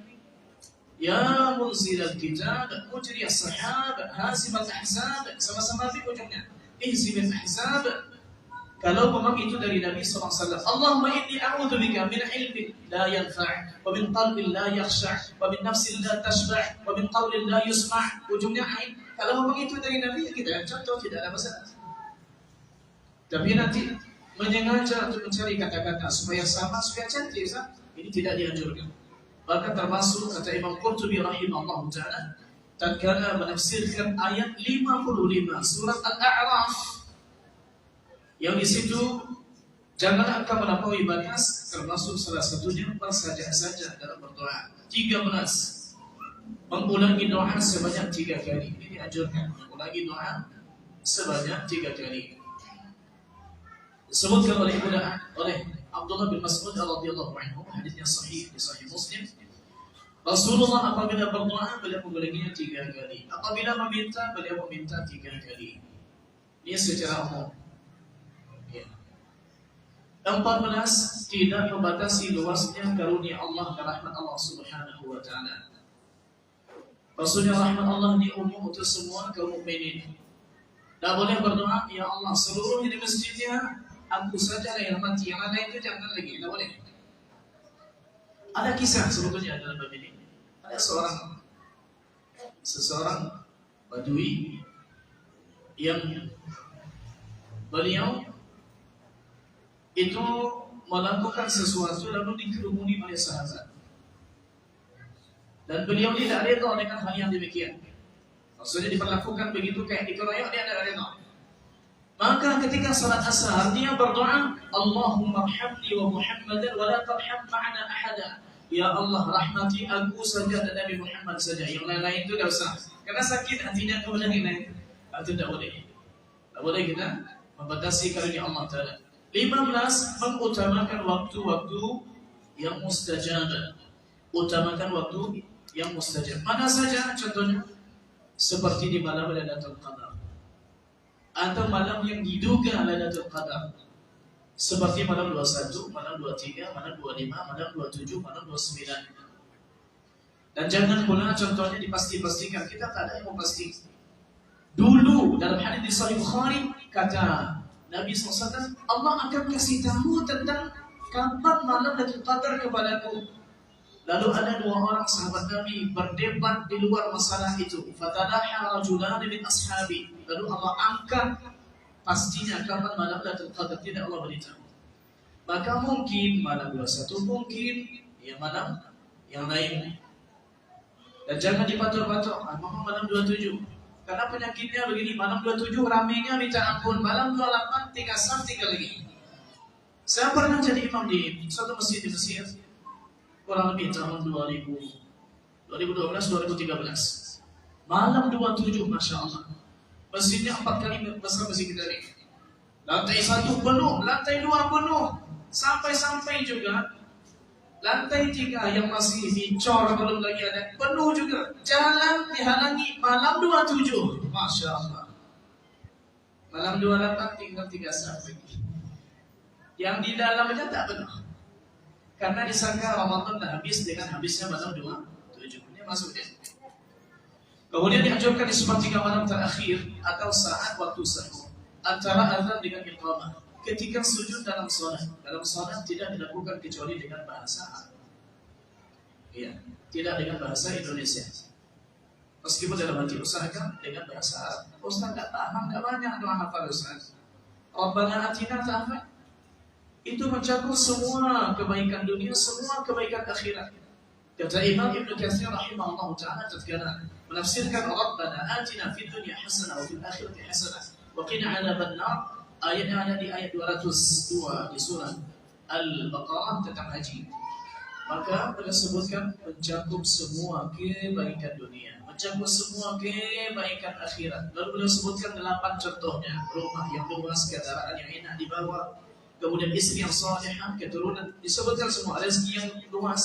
Ya munzilal kitab, mujri as-sahab, hasib al-ahzab, sama-sama di ujungnya. Ihzib al-ahzab. Kalau memang itu dari Nabi SAW, Allahumma inni a'udzubika min ilmin la yanfa' wa min qalbin la yakhsha' wa min nafsin la tashba' wa min qawlin la yusma'. Ujungnya ain. Kalau memang itu dari Nabi, kita contoh, tidak ada masalah. Tapi nanti menyengaja untuk mencari kata-kata supaya sama, supaya cantik, ini tidak dianjurkan. Bahkan termasuk kata Imam Qurtubi rahimahullah ta'ala, tatkala menafsirkan ayat 55 surat Al-A'raf, yang di situ jangan engkau melampaui batas, termasuk salah satunya bersaja-saja dalam berdoa. 13 mengulangi doa sebanyak 3 kali. Ini dianjurkan, mengulangi doa sebanyak 3 kali. Disebutkan oleh Abdullah bin Mas'ud radhiyallahu anhu, hadisnya sahih di Sahih Muslim. Rasulullah apabila berdoa beliau mengulanginya 3 kali. Apabila meminta beliau meminta 3 kali. Ini secara umum. 14 tidak membatasi luasnya karunia Allah dan rahmat Allah Subhanahu wa taala. Maksudnya rahmat Allah ini umum untuk semua kaum mukminin. Tak boleh berdoa, ya Allah seluruh di masjidnya aku saja yang mati, yang lain itu jangan lagi. Tak boleh. Ada kisah sebetulnya dalam bab ini. Ada seseorang Badui yang beliau itu melakukan sesuatu lalu dikerumuni oleh sahabat, dan beliau tidak reda dengan hal yang demikian. Maksudnya diperlakukan begitu kayak dikeroyok, dia tidak reda. Maka ketika salat asar dia berdoa, Allahumma arhamni wa Muhammadan wa la tarham ma'ana ahada. Ya Allah rahmati aku saja dan Nabi Muhammad saja, yang lain-lain itu tidak usah. Karena sakit hatinya kemudian yang lain. Itu tidak boleh. Tidak boleh kita membatasi karunia Allah Ta'ala. 15 mengutamakan waktu-waktu yang mustajab. Utamakan waktu yang mustajab. Mana saja contohnya? Seperti di malam Lailatul Qadar, atau malam yang diduga Lailatul Qadar, seperti malam 21, malam 23, malam 25, malam 27, malam 29. Dan jangan pula contohnya dipastikan, kita tak ada yang pasti. Dulu dalam hadis di Sahih Bukhari kata Nabi SAW, Allah akan kasih tahu tentang kapan malam Lailatul Qadar kepadaku. Lalu ada 2 orang sahabat Nabi berdebat di luar masalah itu. Fatalaha rajulan min ashabi. Lalu Allah angkat pastinya kapan malam Lailatul Qadar, tidak Allah beritahu. Maka mungkin malam 21, mungkin ya malam yang lain. Dan jangan dipatok-patok, malam 27. Karena penyakitnya begini, malam 27 ramenya minta ampun, malam 28 tinggal lagi. Saya pernah jadi imam di suatu masjid di Mesir, kurang lebih tahun 2012-2013. Malam 27, Masya Allah. Masjidnya 4 kali besar masjid kita ini. Lantai 1 penuh, lantai 2 penuh, sampai juga lantai 3 yang masih dicor belum lagi ada, penuh juga. Jalan dihalangi malam 27. Masya Allah. Malam 28 tinggal 3 saat lagi. Yang di dalamnya tak penuh. Karena disangka Ramadan dah habis dengan habisnya malam 27. Ini masuk dia. Kemudian dianjurkan di sepertiga malam terakhir atau saat waktu sahur, antara azan dengan iqamah. Ketika sujud dalam sholat tidak dilakukan kecuali dengan bahasa Arab. Iya, tidak dengan bahasa Indonesia. Meskipun dalam hati usahakan dengan bahasa Arab. Ustaz tak paham, tak banyak doa hafal Ustaz. Rabbana atina ta'afal. Itu mencakup semua kebaikan dunia, semua kebaikan akhirat. Kata Imam Ibn Katsir rahimahullah ta'ala tatkala menafsirkan Rabbana atina fid dunya hasanah wa fil akhirati hasanah wa qina 'adzaban nar. Ayatnya ada di ayat 202 di surah Al-Baqarah tentang haji. Maka beliau sebutkan mencakup semua kebaikan dunia, mencakup semua kebaikan akhirat. Lalu beliau sebutkan 8 contohnya: rumah yang luas, kendaraan yang enak dibawa, kemudian istri yang salehah, keturunan, disebutkan semua, rezeki yang luas,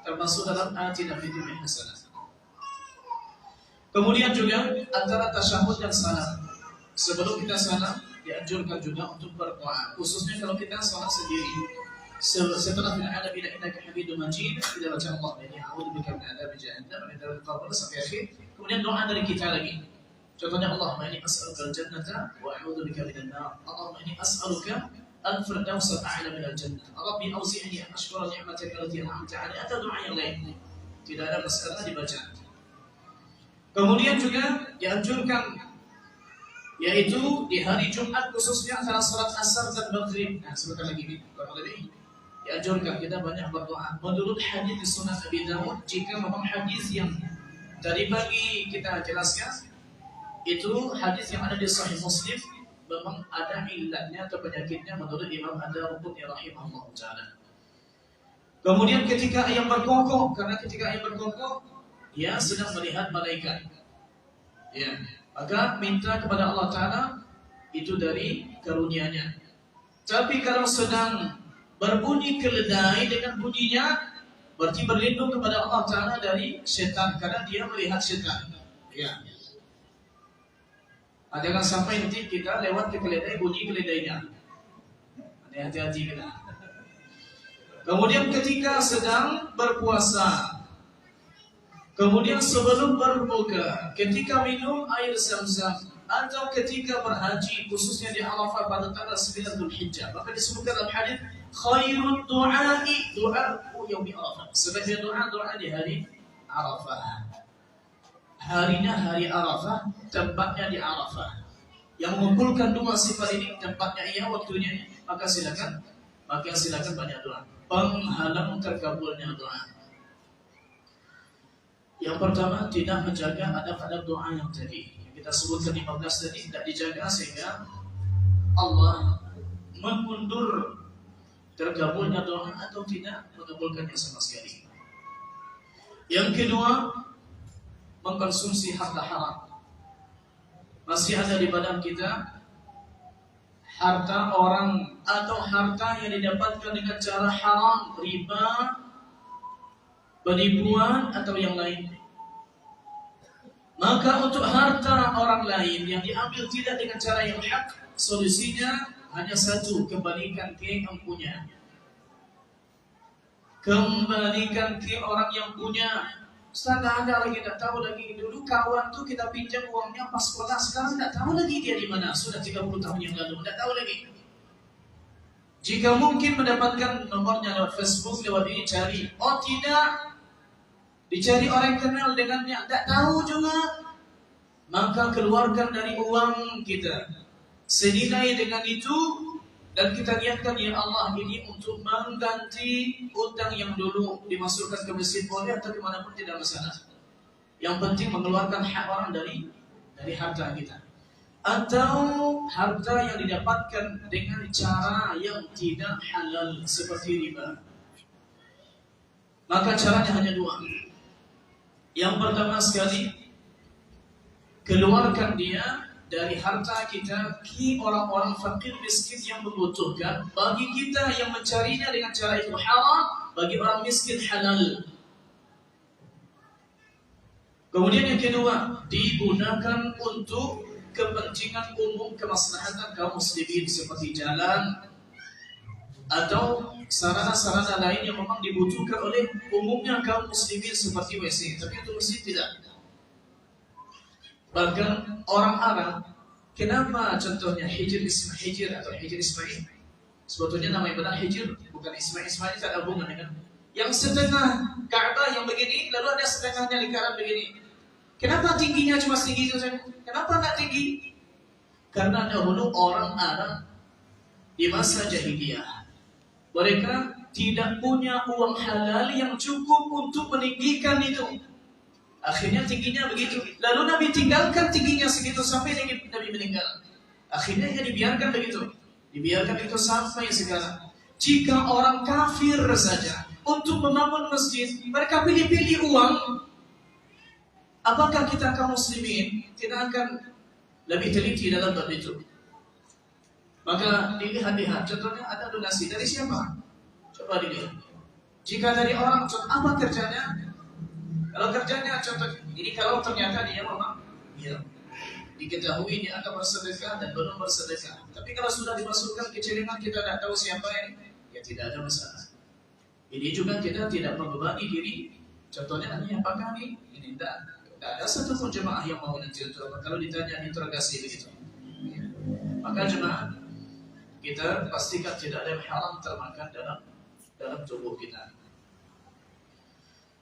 termasuk dalam atina fid dunya hasanah. Kemudian juga antara tasyahud dan salam. Sebelum kita salam dianjurkan juga untuk berdoa, khususnya kalau kita salat sendiri. Setelah fil alamin innaka hamidum majid, kita baca Allahumma inni a'udzubika min adzabi jahannam wa min adzabil qabr sampai akhir. Kemudian doa dari kita lagi. Contohnya Allahumma inni as'aluka al-jannata wa a'udzubika minan nar. Allahumma inni as'aluka al-firdaus al-a'la minal jannah. Rabbi auzi'ni an ashkura ni'mataka allati an'amta 'alayya. Atau doa yang lain. Tidak ada masalah dibaca. Kemudian juga dianjurkan yaitu di hari Jumat khususnya antara salat asar dan maghrib. Nah, sebentar lagi ini kurang lebih dianjurkan kita banyak berdoa. Menurut hadis di Sunan Abi Dawud, jika memang hadis yang tadi pagi kita jelaskan itu hadis yang ada di Sahih Muslim, memang ada illatnya atau penyakitnya menurut Imam Ad-Darqutni rahimahullah taala. Kemudian ketika ayam berkokok, karena ketika ayam berkokok dia sedang melihat malaikat. Ya, maka minta kepada Allah taala itu dari karunia-Nya. Tapi kalau sedang berbunyi keledai dengan bunyinya, berarti berlindung kepada Allah taala dari setan karena dia melihat setan. Ya. Jangan sampai nanti kita lewat ke keledai, bunyi keledainya. Hati-hati kita. Kemudian ketika sedang berpuasa, kemudian sebelum berbuka, ketika minum air zam-zam, atau ketika berhaji, khususnya di Arafah pada tanggal 9 Dzulhijjah, maka disebutkan dalam hadis khairud du'a'i du'a'u yaumi Arafah. Sebaiknya doa di hari Arafah. Harinya hari Arafah, tempatnya di Arafah. Yang mengumpulkan dua sifat ini, tempatnya iya, waktunya, maka silakan banyak doa. Penghalang terkabulnya doa. Yang pertama, tidak menjaga adab-adab doa yang tadi. Kita sebutkan 15 tadi tidak dijaga sehingga Allah mengundur terkabulnya doa atau tidak mengabulkannya sama sekali. Yang kedua, mengkonsumsi harta haram. Masih ada di badan kita harta orang atau harta yang didapatkan dengan cara haram, riba, penipuan atau yang lain. Maka untuk harta orang lain yang diambil tidak dengan cara yang hak, solusinya hanya satu, kembalikan ke yang punya. Kembalikan ke orang yang punya. Ustaz, tak ada lagi, tak tahu lagi. Dulu kawan tuh kita pinjam uangnya pas sekolah, sekarang tak tahu lagi dia di mana. Sudah 30 tahun yang lalu, tak tahu lagi. Jika mungkin mendapatkan nomornya lewat Facebook, lewat ini cari. Oh tidak, dicari orang kenal dengannya, tak tahu juga. Maka keluarkan dari uang kita senilai dengan itu, dan kita niatkan ya Allah ini untuk mengganti utang yang dulu dimasukkan ke masjid boleh atau kemanapun tidak masalah. Yang penting mengeluarkan hak orang dari harta kita. Atau harta yang didapatkan dengan cara yang tidak halal seperti riba. Maka caranya hanya dua. Yang pertama sekali, keluarkan dia dari harta kita ke orang-orang fakir miskin yang membutuhkan. Bagi kita yang mencarinya dengan cara itu haram, bagi orang miskin halal. Kemudian yang kedua, digunakan untuk kepentingan umum, kemaslahatan kaum muslimin seperti jalan atau sarana-sarana lain yang memang dibutuhkan oleh umumnya kaum muslimin seperti WC. Tapi untuk masjid tidak. Bahkan orang Arab, kenapa contohnya Hijr atau Hijr Ismail? Sebetulnya nama yang benar Hijr, bukan Ismail. Ismail tak ada hubungan dengan yang setengah Ka'bah yang begini, lalu ada setengahnya lingkaran begini. Kenapa tingginya cuma setinggi itu saja? Kenapa tak tinggi? Karena dahulu orang Arab di masa jahiliyah, mereka tidak punya uang halal yang cukup untuk meninggikan itu. Akhirnya tingginya begitu. Lalu Nabi tinggalkan tingginya segitu sampai Nabi meninggal. Akhirnya ya dibiarkan begitu. Dibiarkan itu sampai sekarang. Jika orang kafir saja untuk membangun masjid, mereka pilih-pilih uang, apakah kita kaum muslimin tidak akan lebih teliti dalam bab itu? Maka dilihat-lihat. Contohnya ada donasi dari siapa? Coba dilihat. Jika dari orang, apa kerjanya? Kalau kerjanya contoh, ini kalau ternyata dia memang ya, diketahui dia akan bersedekah dan belum bersedekah. Tapi kalau sudah dimasukkan keceringan, kita tidak tahu siapa ini, ya tidak ada masalah. Ini juga kita tidak membebani diri. Contohnya ini apakah ini tidak ada satupun jemaah yang mau nanti kalau ditanya interogasi begitu. Ya. Maka jemaah kita pastikan tidak ada yang haram termakan dalam tubuh kita.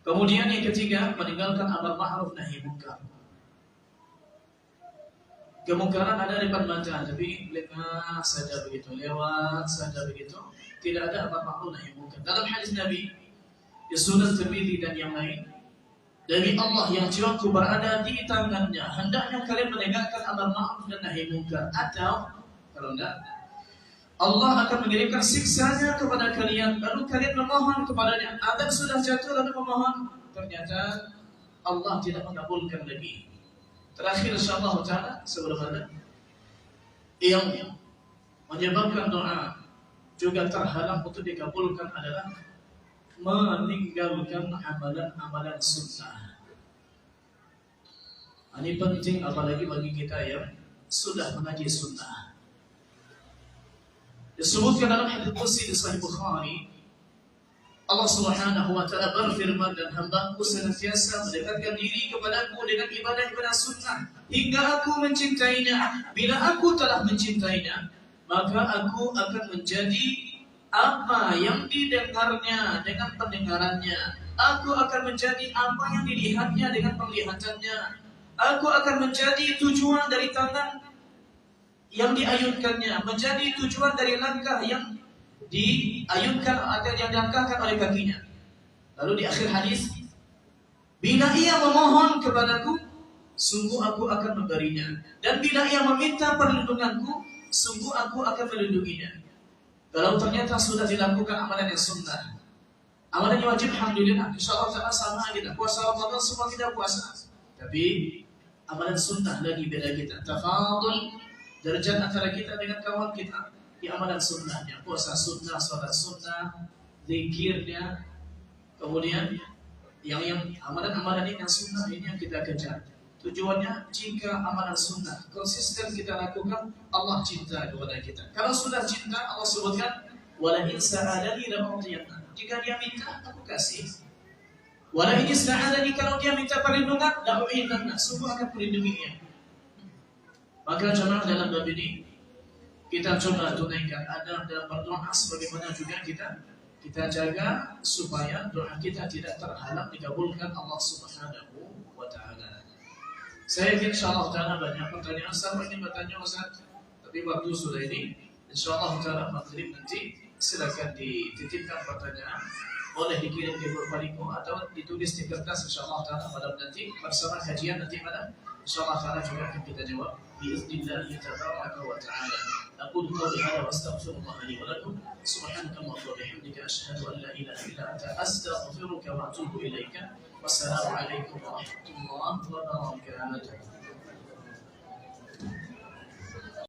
Kemudian yang ketiga, meninggalkan amar ma'ruf nahi munkar. Kemungkaran ada di depan mata, tapi lengah saja begitu, lewat saja begitu, tidak ada amar ma'ruf nahi munkar. Dalam hadis Nabi di Sunan Tirmidzi dan yang lain, dari Allah yang jiwaku berada di tangannya, hendaknya kalian menegakkan amar ma'ruf dan nahi munkar, atau kalau tidak, Allah akan mengirimkan siksanya kepada kalian, lalu kalian memohon kepadanya. Adab sudah jatuh lalu memohon, ternyata Allah tidak mengabulkan lagi. Terakhir insyaallah ta'ala sebelum ada yang menyebabkan doa juga terhalang untuk dikabulkan adalah meninggalkan amalan-amalan sunnah. Ini penting apalagi bagi kita yang sudah mengaji sunnah. Disebutkan dalam hadits qudsi di Sahih Bukhari, Allah Subhanahu wa taala berfirman, dan hamba-Ku senantiasa mendekatkan diri kepadaku dengan ibadah-ibadah sunnah hingga aku mencintainya. Bila aku telah mencintainya, maka aku akan menjadi apa yang didengarnya dengan pendengarannya. Aku akan menjadi apa yang dilihatnya dengan penglihatannya. Aku akan menjadi tujuan dari tangan yang diayunkannya, menjadi tujuan dari langkah yang diayunkan atau yang dilangkahkan oleh kakinya. Lalu di akhir hadis, bila ia memohon kepadaku, sungguh aku akan memberinya, dan bila ia meminta perlindunganku, sungguh aku akan melindunginya. Kalau ternyata sudah dilakukan amalan yang sunnah, amalan yang wajib, alhamdulillah, insyaallah ta'ala sama kita. Puasa Ramadan semua kita puasa, tapi amalan sunnah lagi beda kita. Tafadul derajat antara kita dengan kawan kita di amalan sunnahnya, puasa sunnah, salat sunnah, zikirnya, kemudian yang amalan-amalan ini yang sunnah ini yang kita kejar. Tujuannya jika amalan sunnah konsisten kita lakukan, Allah cinta kepada kita. Kalau sudah cinta, Allah sebutkan, wala in sa'alani la u'tiyanna. Jika dia minta, aku kasih. Wala in sa'alani, kalau dia minta perlindungan, la u'tiyanna, sungguh akan melindunginya. Maka jemaah dalam bab ini kita coba tunaikan adab dalam berdoa, sebagaimana juga kita jaga supaya doa kita tidak terhalang dikabulkan Allah Subhanahu wa taala. Saya yakin insyaallah taala banyak pertanyaan. Sama ini bertanya Ustaz, tapi waktu sudah ini. Insyaallah taala maghrib nanti silakan dititipkan pertanyaan, boleh dikirim ke Purbalinggo atau ditulis di kertas insyaallah taala malam nanti bersama kajian nanti malam. InsyaAllah ta'ala juga akan kita jawab biiznillah tabaraka wa ta'ala. Aqulu qawli hadha wa astaghfirullah li wa lakum. Subhanakallahumma wa bihamdika asyhadu an la ilaha illa anta astaghfiruka wa atubu ilaika. Wassalamu alaikum warahmatullahi wabarakatuh.